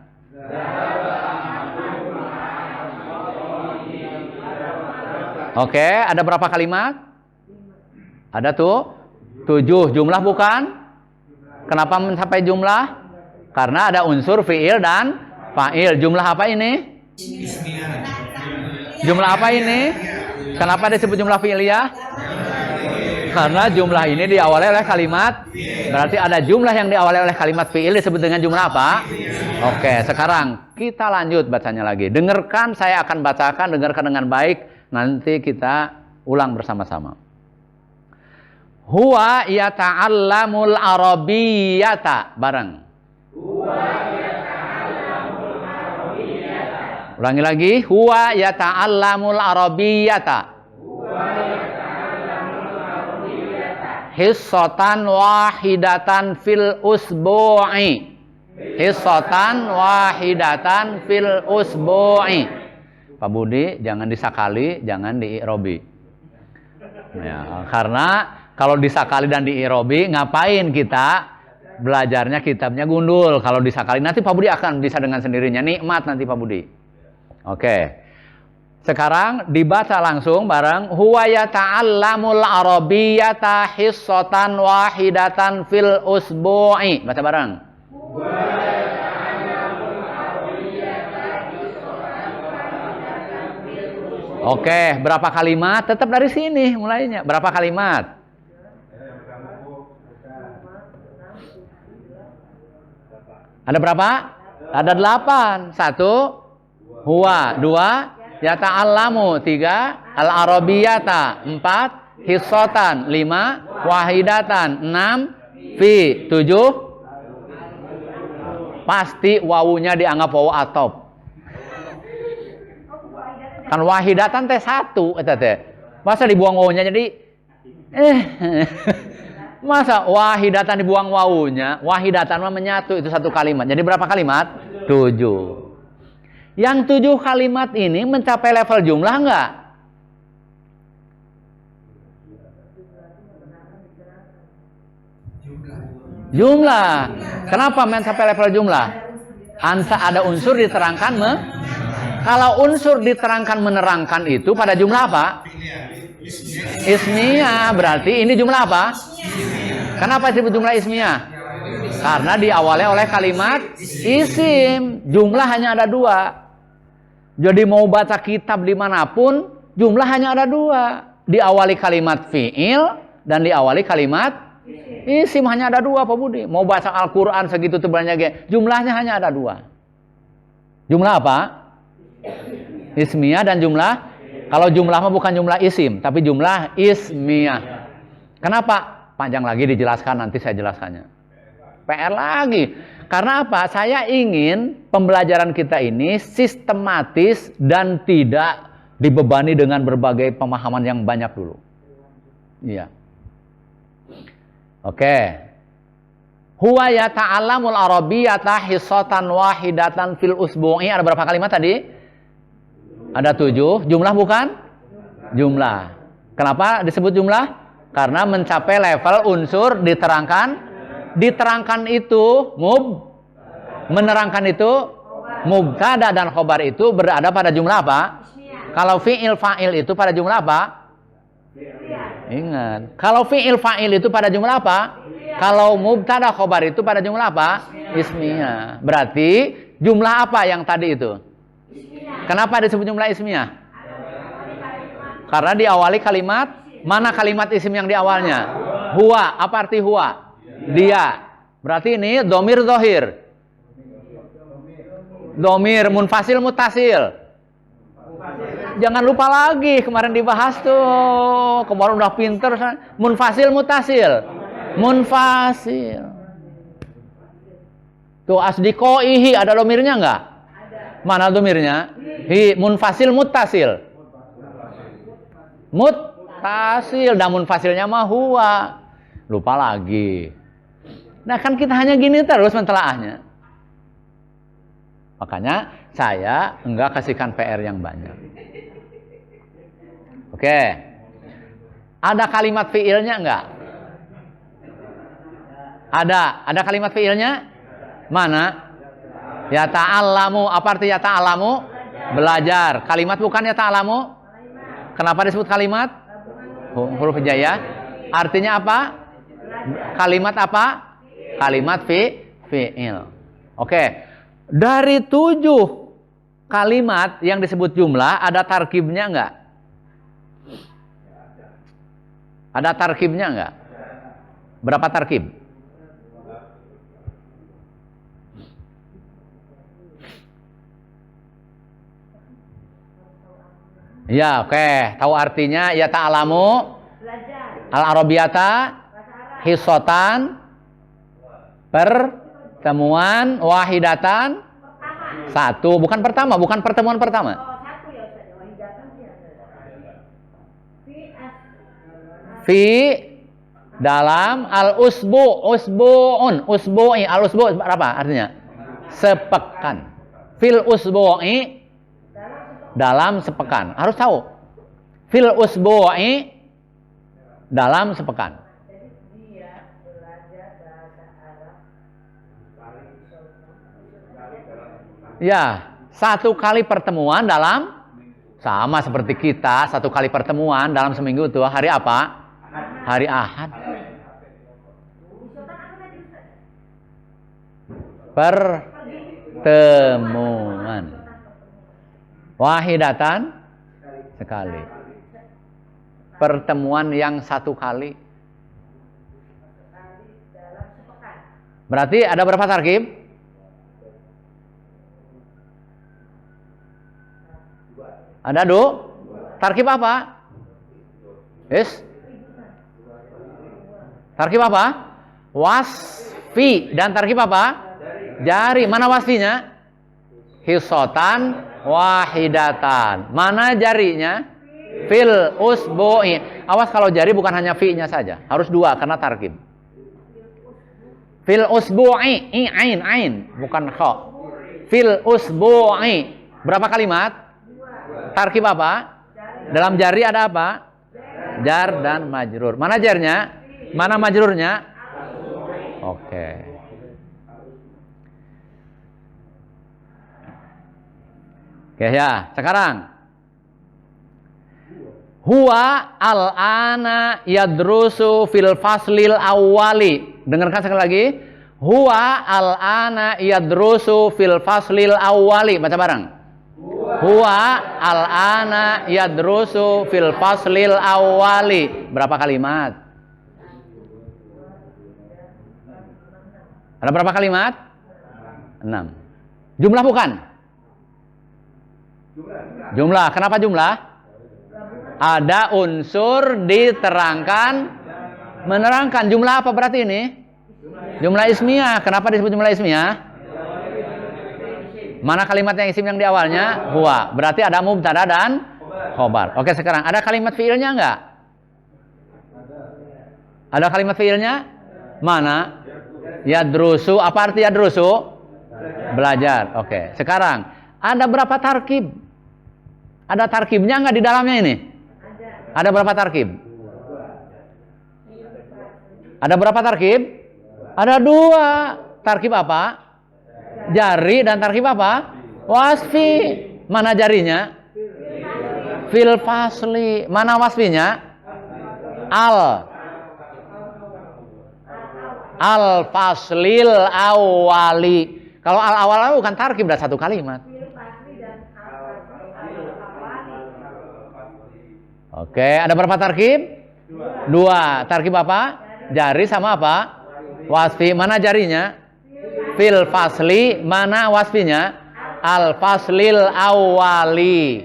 Oke, ada berapa kalimat? Ada tuh 7. Jumlah bukan? Kenapa mencapai jumlah? Karena ada unsur fi'il dan fa'il. Jumlah apa ini? Jumlah apa ini? Kenapa disebut jumlah fi'iliyah? Karena jumlah ini diawali oleh kalimat. Berarti ada jumlah yang diawali oleh kalimat fi'il disebut dengan jumlah apa? Oke, sekarang kita lanjut bacanya lagi. Dengarkan, saya akan bacakan, dengarkan dengan baik. Nanti kita ulang bersama-sama. Huwa yata'allamul arabiyyata. Bareng. Huwa yata'allamul arabiyyata. Ulangi lagi. Huwa yata'allamul arabiyyata. Huwa yata'allamul arabiyyata. Hissatan wahidatan fil usbu'i. Hissatan wahidatan fil usbu'i. Pak Budi, jangan disakali, jangan diirobi. Ya, karena kalau disakali dan diirobi, ngapain kita belajarnya kitabnya gundul? Kalau disakali, nanti Pak Budi akan bisa dengan sendirinya. Nikmat nanti Pak Budi. Oke. Sekarang dibaca langsung bareng. Huwa yata'allamul arabiyyata hissatan wahidatan fil usbu'i. Baca bareng. Oke, berapa kalimat? Tetap dari sini mulainya. Berapa kalimat? Ada berapa? Ada 8. 1, huwa. 2, yata'allamu. 3, al-arabiyyata. 4, hissatan. 5, wahidatan. 6, fi. 7, pasti wawunya dianggap wawu atop. Kan wahidatan teh 1 eta teh. Masa dibuang wawunya jadi masa wahidatan dibuang wawunya? Wahidatan mah menyatu, itu 1 kalimat. Jadi berapa kalimat? 7. Yang 7 kalimat ini mencapai level jumlah enggak? Jumlah. Kenapa mencapai level jumlah? Ada unsur diterangkan Kalau unsur diterangkan menerangkan itu pada jumlah apa? Ismiyah. Berarti ini jumlah apa? Kenapa disebut jumlah ismiyah? Karena diawali oleh kalimat isim. Jumlah hanya ada 2. Jadi mau baca kitab dimanapun, jumlah hanya ada 2. Diawali kalimat fi'il dan diawali kalimat isim. Hanya ada 2 Pak Budi. Mau baca Al-Quran segitu tebalnya, jumlahnya hanya ada 2. Jumlah apa? Ismiyah dan jumlah. Kalau jumlah mah bukan jumlah isim, tapi jumlah ismiyah. Kenapa? Panjang lagi dijelaskan, nanti saya jelaskannya. PR lagi. Karena apa? Saya ingin pembelajaran kita ini sistematis dan tidak dibebani dengan berbagai pemahaman yang banyak dulu. Iya. Oke. Huwa yata'allamul arabiyyata hissatan wahidatan fil usbu'i. Ada berapa kalimat tadi? Ada 7. Jumlah bukan? Jumlah. Kenapa disebut jumlah? Karena mencapai level unsur diterangkan. Diterangkan itu menerangkan itu mubtada dan khobar itu berada pada jumlah apa? Kalau fi'il fa'il itu pada jumlah apa? Ingat. Kalau fi'il fa'il itu pada jumlah apa? Kalau mubtada khobar itu pada jumlah apa? Ismiyah. Berarti jumlah apa yang tadi itu? Kenapa disebut jumlah ismiyah? Karena diawali kalimat, mana kalimat isim yang di awalnya? Huwa. Apa arti huwa? Dia. Berarti ini domir zohir. Domir munfasil mutasil. Jangan lupa lagi, kemarin dibahas tuh. Kemarin udah pinter. Munfasil mutasil. Munfasil. Tuh asdikoihi ada domirnya enggak? Mana domirnya? Hi, munfasil mutasil. Mutasil. Dan munfasilnya mah huwa. Lupa lagi. Nah kan kita hanya gini terus mentelaahnya. Makanya saya enggak kasihkan PR yang banyak. Oke. Ada kalimat fiilnya enggak? Ada kalimat fiilnya? Mana? Ya ta'allamu. Apa arti ya ta'allamu? Belajar. Kalimat bukan ya ta'allamu? Kenapa disebut kalimat? Huruf hijaiyah. Artinya apa? Kalimat apa? Kalimat fi'il. Oke. Dari 7 kalimat yang disebut jumlah, ada tarkibnya enggak? Ada tarkibnya enggak? Berapa tarkib? Ya, oke. Tahu artinya ya ta'alamu al-arabiyata hisotan pertemuan wahidatan satu, bukan pertama, bukan pertemuan pertama. Fi dalam usbu'i berapa artinya? Sepekan. Fil usbu'i dalam sepekan. Harus tahu. Fil usbu'i dalam sepekan. Ya, 1 kali pertemuan dalam, sama seperti kita, 1 kali pertemuan dalam seminggu itu hari apa? Hari Ahad. Pertemuan. Wahidatan sekali. Pertemuan yang 1 kali. Berarti ada berapa tarkib? Ada tarkib apa? Tarkib apa? Wasfi. Dan tarkib apa? Jari. Mana wasfinya? Hisotan wahidatan. Mana jarinya? Fil usbu'i. Awas kalau jari bukan hanya fi-nya saja. Harus 2 karena tarkib. Fil usbu'i. Ain. Bukan kha. Fil usbu'i. Berapa kalimat? Tarkib apa? Dalam jari ada apa? Jar dan majrur. Mana jarnya? Mana majrurnya? Oke. Oke ya, sekarang huwa al-ana yadrusu fil faslil awwali. Dengarkan sekali lagi. Huwa al-ana yadrusu fil faslil awwali. Baca bareng. Huwa al-ana yadrusu fil faslil awwali. Berapa kalimat? Ada berapa kalimat? 6. Jumlah bukan? Jumlah. Kenapa jumlah? Ada unsur diterangkan, menerangkan. Jumlah apa berarti ini? Jumlah ismiyah. Kenapa disebut jumlah ismiyah? Mana kalimat yang isim yang di awalnya? Huwa. Berarti ada mubtada dan khobar. Oke, sekarang ada kalimat fiilnya enggak? Ada kalimat fiilnya? Mana? Yadrusu. Apa arti yadrusu? Belajar. Oke, sekarang ada berapa tarkib? Ada tarkibnya enggak di dalamnya ini? Ada berapa tarkib? Ada berapa tarkib? Ada 2. Tarkib apa? Jari dan tarkib apa? Wasfi. Mana jarinya? Fil fasli. Mana wasfinya? Al faslil awali. Kalau al awal bukan tarkib, udah 1 kalimat. Oke, ada berapa tarkib? 2. Tarkib apa? Jari sama apa? Wasfi. Mana jarinya? Fil fasli. Mana wasfinya? Al faslil awali.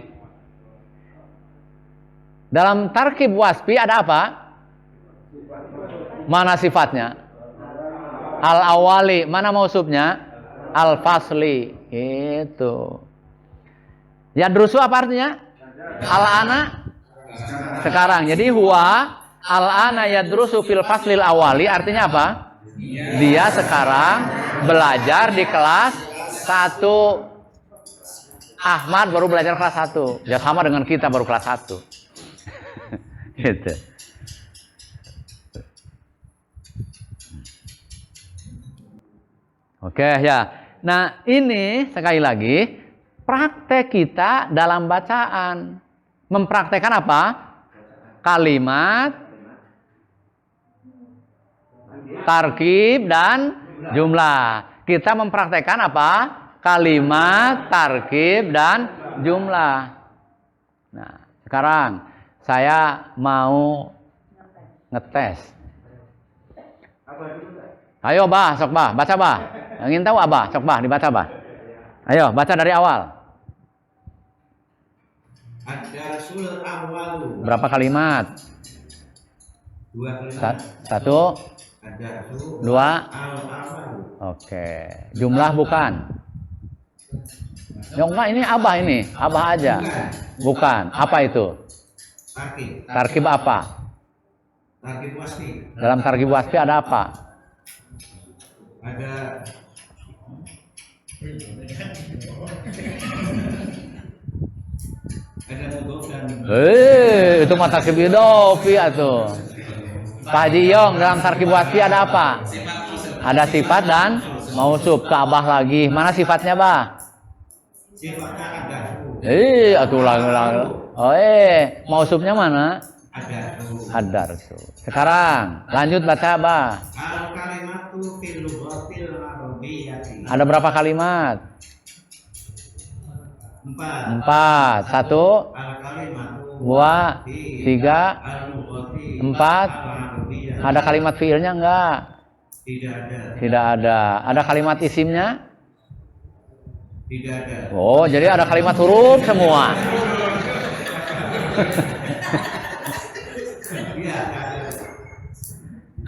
Dalam tarkib wasfi ada apa? Mana sifatnya? Al awali. Mana mausufnya? Al fasli. Itu. Yadrusu apa artinya? Al ana sekarang. Jadi huwa al ana yadrusu fil faslil awali artinya apa? Dia sekarang belajar di kelas 1. Ahmad baru belajar kelas 1. Ya sama dengan kita baru kelas 1. Gitu. Oke ya. Nah ini sekali lagi praktek kita dalam bacaan. Mempraktekkan apa? Kalimat, tarkib, dan jumlah. Kita mempraktekkan apa? Kalimat, tarkib, dan jumlah. Nah, sekarang saya mau ngetes. Ayo bah, sok bah, baca bah. Yang ingin tahu apa? Sok bah, dibaca bah. Ayo, baca dari awal. Ad-darsul awwalu. Berapa kalimat? 2 kalimat. 1, Ad-darsul 2. al-awwalu. Oke. Jumlah bukan? Ya enggak, ini abah ini. Abah aja. Bukan. Apa itu? Tarkib. Tarkib apa? Tarkib wasfi. Dalam tarkib wasfi ada apa? Ada mudhof dan Itu mah tarkib idhofi atuh. Pak Haji Yong, dalam tarkib wasfi ada apa? Ada sifat dan mausuf. Ke abah lagi. Mana sifatnya, bah? sifatnya ad-darsul. Atuh ulang. Mausufnya mana? Ad-darsul. Ad-darsu. Sekarang lanjut baca, bah. Al-kalimatu fil lughatil arabiyyati. Ada berapa kalimat? 4. 4. 1, Al-kalimatu 2, 3, al-lughati 4. al-arabiyyah. Ada kalimat fiilnya enggak? Tidak ada. Tidak ada. Ada kalimat isimnya? Tidak ada. Oh, jadi ada kalimat huruf semua. Iya,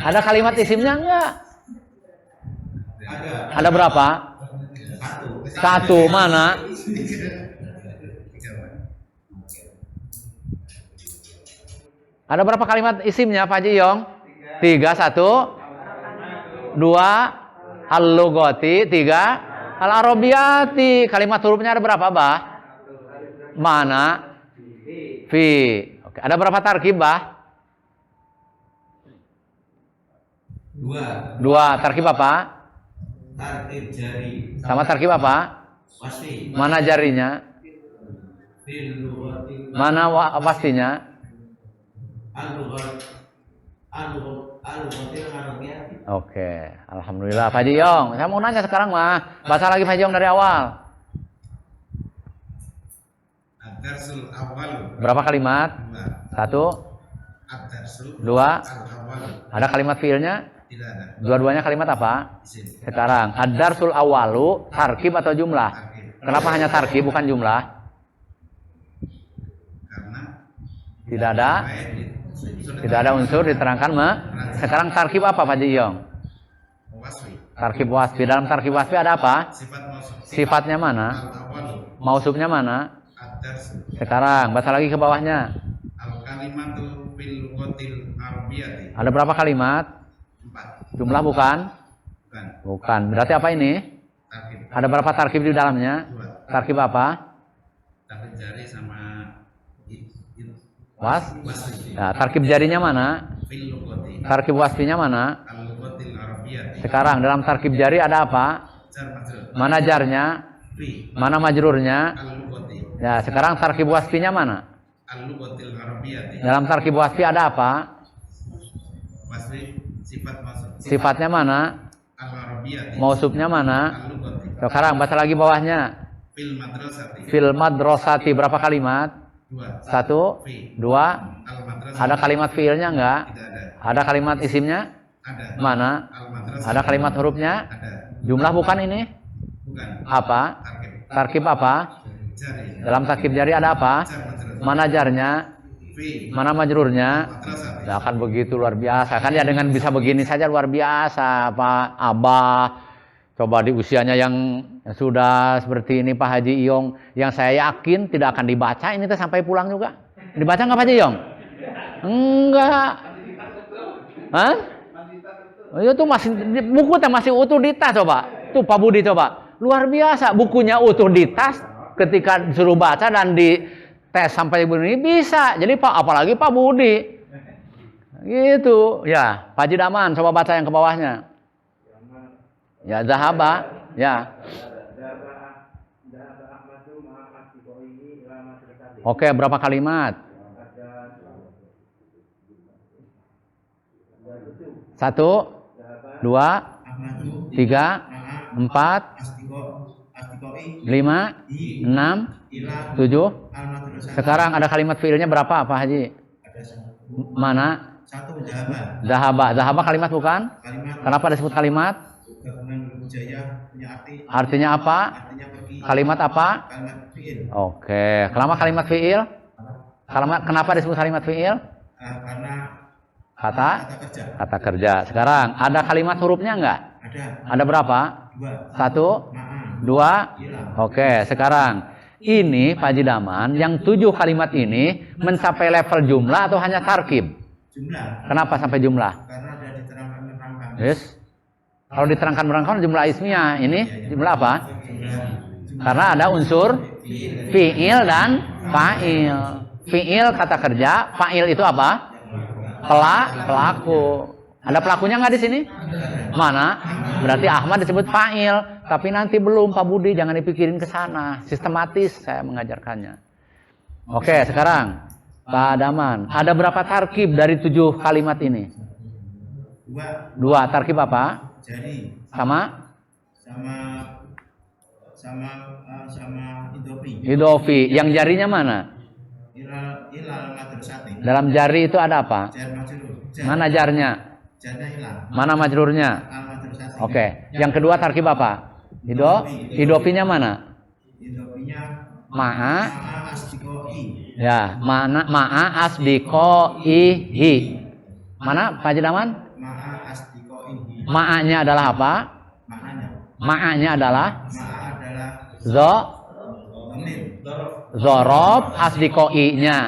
Ada kalimat isimnya enggak? ada. Ada berapa? 1. Mana? Ada berapa kalimat isimnya, Pak Haji Yong? 3. 1, 2, al-lughati, 3, al-arabiyati. Kalimat hurufnya ada berapa, bah? Mana? Fi. Oke. Ada berapa tarkib, bah? 2. Tarkib apa? Tarkib jari. Sama tarkib apa? Wasfi. Mana jarinya? Fil lughati Mana pastinya? al-lughati al-arabiyyah. Oke. Alhamdulillah, Pak Haji Yong. Saya mau nanya sekarang, mah. Baca lagi Pak Haji Yong dari awal. Ad-darsul awwalu. Berapa kalimat? 1, Ad-darsul 2. al-awwalu. Ada kalimat fiilnya? Tidak ada. Dua-duanya kalimat apa? Isim. Sekarang, ad-darsul awalu, tarkib atau jumlah? Tarkib. Kenapa hanya tarkib bukan jumlah? Karena Tidak ada. sudah Tidak ada unsur diterangkan, mah. Sekarang tarkib apa, Pak Haji Yong? wasfi. Tarkib wasfi. Dalam tarkib wasfi ada apa? Sifat mausuf. Sifatnya mana? Al-awwalu. Mausufnya mana? Ad-darsul. Sekarang, baca lagi ke bawahnya. Al-kalimatu fil lughatil arabiyyati. Ada berapa kalimat? 4. Jumlah bukan? Bukan. Bukan. Berarti apa ini? Tarkib. Ada berapa tarkib di dalamnya? 2. Tarkib apa? Tarkib jari sama wasfi. Nah, tarkib jarinya mana? Fil lugati Tarkib wasfinya mana? al-lugatil arabiyyati. Sekarang dalam tarkib jari ada apa? Jar majrur. Mana jarnya? Fi Mana majrurnya? al-lugati. Ya, sekarang tarkib wasfinya mana? Al-lugatil arabiyyati. Dalam tarkib wasfi ada apa? Wasfi sifat masuk. Sifatnya mana? Al-arabiyyati. Mausufnya mana? Al-lugati. Sekarang baca lagi bawahnya. Fil madrasati. Fil madrasati berapa kalimat? 2. 1, Fi 2. al-madrasati. Ada kalimat fiilnya enggak? Tidak ada. Ada kalimat isimnya? Ada. Mana? Al-madrasati. Ada kalimat hurufnya? Ada. Jumlah bukan ini? Bukan. Apa? Tarkib. Tarkib apa? Jari. Dalam tarkib jari ada apa? Jar majrur. Mana jarnya? Fi Mana majrurnya? madrasati. Nah, kan begitu luar biasa. Kan ya dengan bisa begini saja luar biasa, Pak Abah. Coba di usianya yang sudah seperti ini Pak Haji Iyong, yang saya yakin tidak akan dibaca ini teh sampai pulang juga. Dibaca nggak Pak Haji Iyong? Enggak. Hah? Oh, itu masih buku teh masih utuh di tas coba. Tuh Pak Budi coba. Luar biasa, bukunya utuh di tas, ketika disuruh baca dan di tes sampai begini bisa. Jadi Pak, apalagi Pak Budi. Gitu. Ya, Pak Haji Daman coba baca yang ke bawahnya. Ya, zahaba. Ya. Oke, berapa kalimat? 1, 2, 3, 4, 5, 6, 7. Sekarang ada kalimat fiilnya berapa Pak Haji? Mana? 1 jawaban. Zahaba. Zahaba kalimat bukan? Kalimat Kenapa disebut kalimat? gabungan jaya punya arti. Artinya apa? Artinya pergi. Kalimat apa? Kalimat fi'il. Oke. Kenapa kalimat fiil? Kenapa disebut kalimat fiil? Karena Kata kata kerja. kata kerja. Sekarang ada kalimat hurufnya enggak? Ada. Ada berapa? 2. 1, Ma'a. 2. Hilang. Oke, sekarang ini Pak Haji Daman yang 7 kalimat ini mencapai level jumlah atau hanya tarkib? Jumlah. Kenapa sampai jumlah? Karena ada diterangkan menerangkan. Yes. Kalau diterangkan merangkul jumlah ismiyah, ini jumlah apa? Karena ada unsur fiil dan fa'il. Fiil kata kerja, fa'il itu apa? Pelaku. Ada pelakunya nggak di sini? Mana? Berarti Ahmad disebut fa'il, tapi nanti belum Pak Budi, jangan dipikirin ke sana. Sistematis saya mengajarkannya. Oke, sekarang Pak Daman, ada berapa tarkib dari 7 kalimat ini? 2. Tarkib apa? Jari Sama sama idofi. Idofi. Yang jarinya mana? Ilal madrasati. Dalam jari itu ada apa? Jar majrur. Mana jarnya? Jarnya hilang. Mana majrurnya? Al madrasati. Oke. Yang kedua tarkib apa? Idofinya mana? Idofinya Ma'a. asdiqoi. Ya, mana ma'a asdiqoihi. Mana Pak Haji Daman? Ma'a asdiqoi. Ma'anya adalah apa? Maknanya. Ma'anya adalah Ma'a adalah dhamir. Zorob asdiqoinya.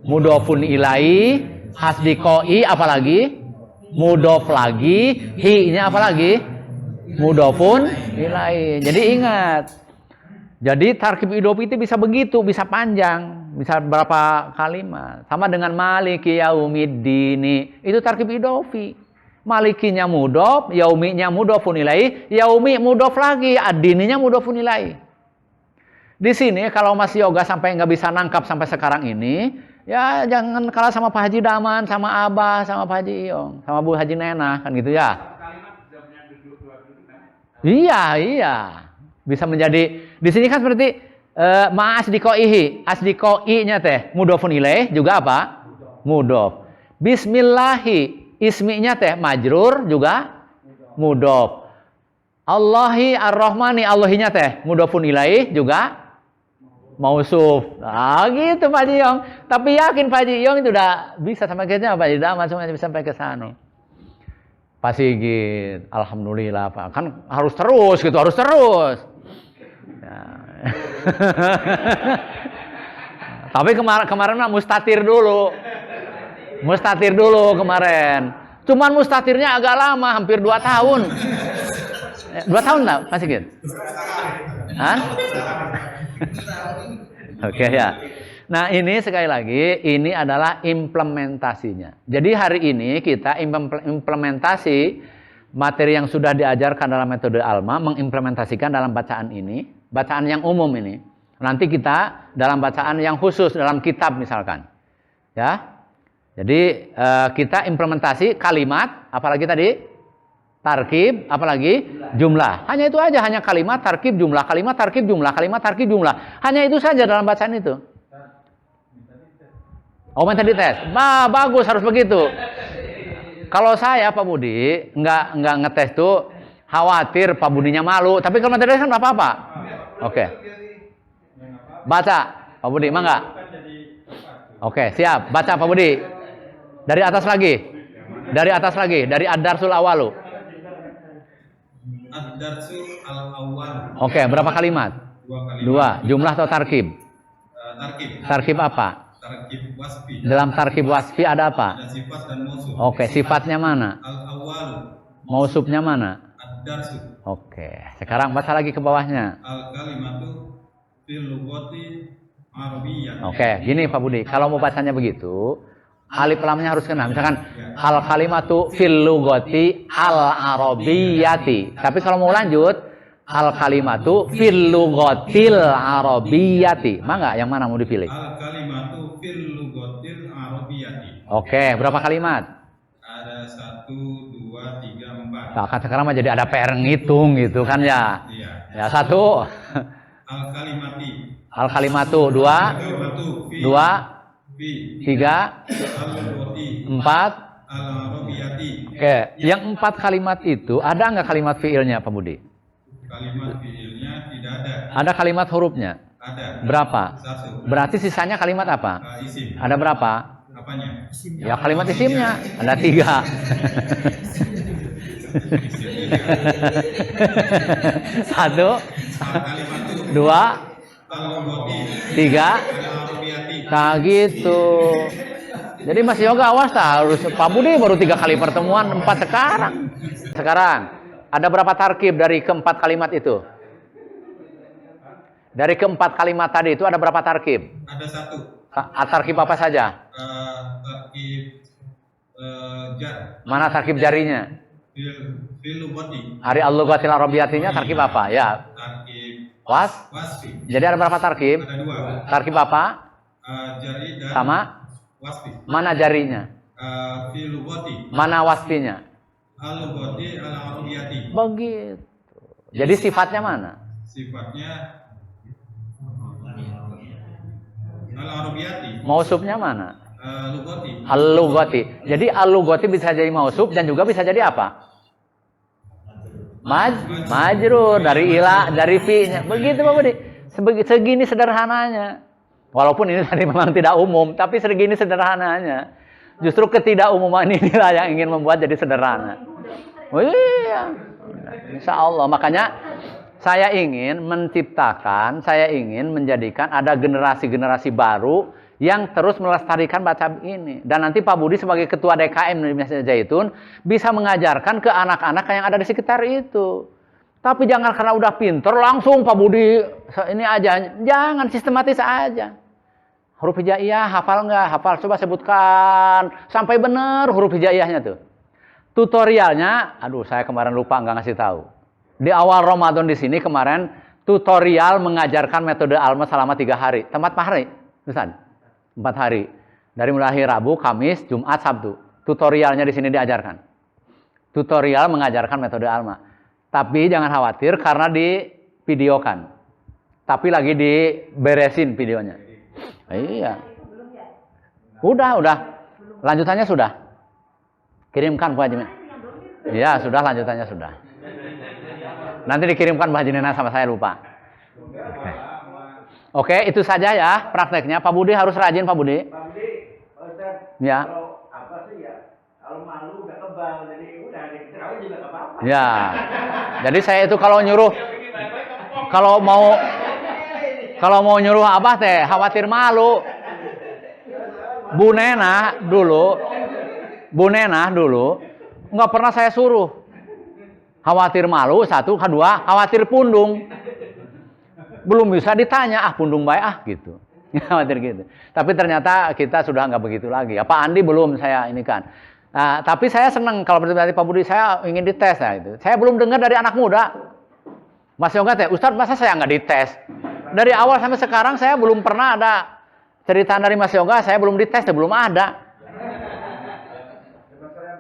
Mudofun ilai. Asdiqoi apalagi? Mudof lagi. Hi-nya apalagi? Mudofun ilai. Jadi ingat. Jadi tarkib idofi itu bisa begitu, bisa panjang, bisa berapa kalimat. Sama dengan maliki yaumiddini, itu tarkib idofi. Malikinya mudof, yauminya mudofun ilai, yaumi mudof lagi, ad-dininya mudofun ilai. Di sini kalau Mas Yoga sampai nggak bisa nangkap sampai sekarang ini, ya jangan kalah sama Pak Haji Daman, sama Abah, sama Pak Haji Iyong, sama Bu Haji Nena, kan gitu ya. Iya. Bisa menjadi di sini kan seperti ma'asdiqoihi, asdiqoi-nya teh mudofun ilaih juga apa? Mudof. Bismillahi, isminya teh majrur juga mudof. Allahi ar-Rahmani, Allahinya teh mudofun ilaih juga mausuf. Nah, gitu Pak Haji Iyong. Tapi yakin Pak Haji Iyong itu udah bisa sampai ke sana, Pak Haji Daman semuanya bisa sampai ke sana. Pak Sigit, alhamdulillah Pak. Kan harus terus gitu, harus terus. Ya. Tapi kemarin mah mustatir dulu. Mustatir dulu kemarin. Cuman mustatirnya agak lama, hampir 2 tahun. 2 tahun enggak, Pak Sigit? Hah? Oke ya. Nah, ini sekali lagi, ini adalah implementasinya. Jadi hari ini kita implementasi materi yang sudah diajarkan dalam metode ALMA, mengimplementasikan dalam bacaan ini, bacaan yang umum ini. Nanti kita dalam bacaan yang khusus, dalam kitab misalkan. Ya. Jadi kita implementasi kalimat, apalagi tadi? Tarkib, apalagi? Jumlah. Hanya itu aja, hanya kalimat, tarkib, jumlah, kalimat, tarkib, jumlah, kalimat, tarkib, jumlah. Hanya itu saja dalam bacaan itu. Oh, minta dites. Bagus, harus begitu. Kalau saya Pak Budi nggak ngetes tuh, khawatir Pak Budinya malu. Tapi kalau minta dites kan nggak apa-apa. Oke. Baca Pak Budi, mangga. Oke, siap. Baca Pak Budi. Dari atas lagi. Dari atas lagi. Dari ad-darsul awalu. Ad-darsul al-awwal. Oke, berapa kalimat? 2 kalimat. 2. Jumlah atau tarkib? Tarkib. Tarkib apa? Tarkib wasfi. Dalam tarkib wasfi ada apa? Ada sifat dan mausuf. Oke, sifatnya mana? Al-awwalu. Mausufnya mana? Ad-darsul. Oke, sekarang baca lagi ke bawahnya. Al-kalimatu fil lughati arabiyyah. Oke, gini Pak Budi, kalau mau bacanya begitu, alif lamnya harus kena. Misalkan al kalimatu fil lughati al arabiyyati. Tapi kalau mau lanjut, al kalimatu fil lughatil arabiyyati. Mangga, yang mana mau dipilih? Al kalimatu fil lughatil arabiyyati. Oke, berapa kalimat? Ada 1, 2, 3, 4. Nah, kan sekarang mah jadi ada PR ngitung gitu kan ya. Iya. Ya, 1. Al kalimati. Al kalimatu 2, Kalimatu fi 2, fi 3, al lughati 4. al arabiyyati. Oke, yang 4 kalimat itu ada nggak kalimat fiilnya Pak Budi? Kalimat fiilnya tidak ada. Ada kalimat hurufnya? Ada. Berapa? 1. Berarti sisanya kalimat apa? Isim. Ada berapa? Apanya? Ya kalimat isimnya. Ada 3. Satu, Kalimatu 2, al lughati 3. al arabiyyati. Nah gitu. Jadi Mas Yoga awas harus Pak Budi baru 3 kali pertemuan, 4 sekarang. Sekarang ada berapa tarkib dari keempat kalimat itu? Dari keempat kalimat tadi itu ada berapa tarkib? Ada 1. Tarkib apa saja? Tarkib jar. Mana tarkib jarinya? Fil lughati. Hari al-lughatil arabiyyatinya tarkib apa? Ya. Tarkib Wasfi. wasfi. Jadi ada berapa tarkib? Ada 2. Tarkib apa? Jari dan Sama? wasfi. Mana jarinya? Fil lughati. Mana wasfinya? Al lughati al arabiyyati. Begitu. Jadi sifatnya mana? Sifatnya al arabiyyati. Mausufnya mana? Lughati. Al-lughati. Jadi al-lughati bisa jadi mausuf dan juga bisa jadi apa? Majrur dari ila, dari fi-nya. Begitu Pak Budi. Segini sederhananya. Walaupun ini tadi memang tidak umum, tapi segini sederhananya. Justru ketidakumuman inilah yang ingin membuat jadi sederhana. Oh iya. Insya Allah. Makanya saya ingin menciptakan, saya ingin menjadikan ada generasi-generasi baru yang terus melestarikan baca ini. Dan nanti Pak Budi sebagai ketua DKM di Masjid Zaitun bisa mengajarkan ke anak-anak yang ada di sekitar itu. Tapi jangan karena udah pinter langsung Pak Budi ini aja. Jangan, sistematis aja. Huruf hijaiyah hafal nggak? Hafal, coba sebutkan sampai benar huruf hijaiyahnya tuh. Tutorialnya, aduh saya kemarin lupa nggak ngasih tahu. Di awal Ramadan di sini kemarin tutorial mengajarkan metode ALMA selama 3 hari. Tempat hari, Ustaz? 4 hari. Dari mulai Rabu, Kamis, Jumat, Sabtu. Tutorialnya di sini diajarkan. Tutorial mengajarkan metode ALMA. Tapi jangan khawatir karena divideokan. Tapi lagi diberesin videonya. Iya. Udah. Lanjutannya sudah. Kirimkan Pak Haji. Iya, sudah, lanjutannya sudah. Nanti dikirimkan Pak Haji Nena sama saya lupa. Oke, itu saja ya prakteknya. Pak Budi harus rajin Pak Budi. Pak Budi, Pak Ustaz, Ya. kalau apa sih ya? Kalau malu udah kebal, jadi udah diterawih juga nggak apa-apa. Ya. Jadi saya itu kalau mau nyuruh Abah teh khawatir malu. Bu Nena dulu nggak pernah saya suruh. Khawatir malu, 1, 2, khawatir pundung. Belum bisa ditanya, pundung baik gitu. Khawatir gitu. Tapi ternyata kita sudah nggak begitu lagi. Pak Andi belum saya ini kan. Nah, tapi saya senang kalau berarti Pak Budi saya ingin dites. Nah, itu. Saya belum dengar dari anak muda. Mas Yoga teh, Ustadz masa saya nggak dites? Dari awal sampai sekarang saya belum pernah ada cerita dari Mas Yoga, saya belum dites, belum ada.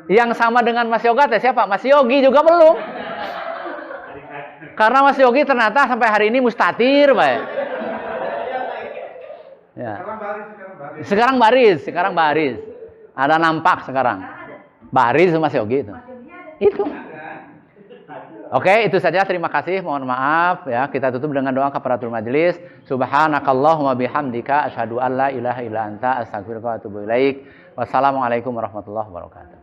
Yang sama dengan Mas Yoga teh siapa? Mas Yogi juga belum. Karena Mas Yogi ternyata sampai hari ini mustatir, Pak. Ya. Sekarang baris. Ada nampak sekarang. Baris Mas Yogi itu. Itu. Oke, itu saja. Terima kasih. Mohon maaf ya. Kita tutup dengan doa kafaratul majelis. Subhanakallahumma bihamdika asyhadu an la ilaha illa anta astaghfiruka wa atubu ilaik. Wassalamualaikum warahmatullahi wabarakatuh.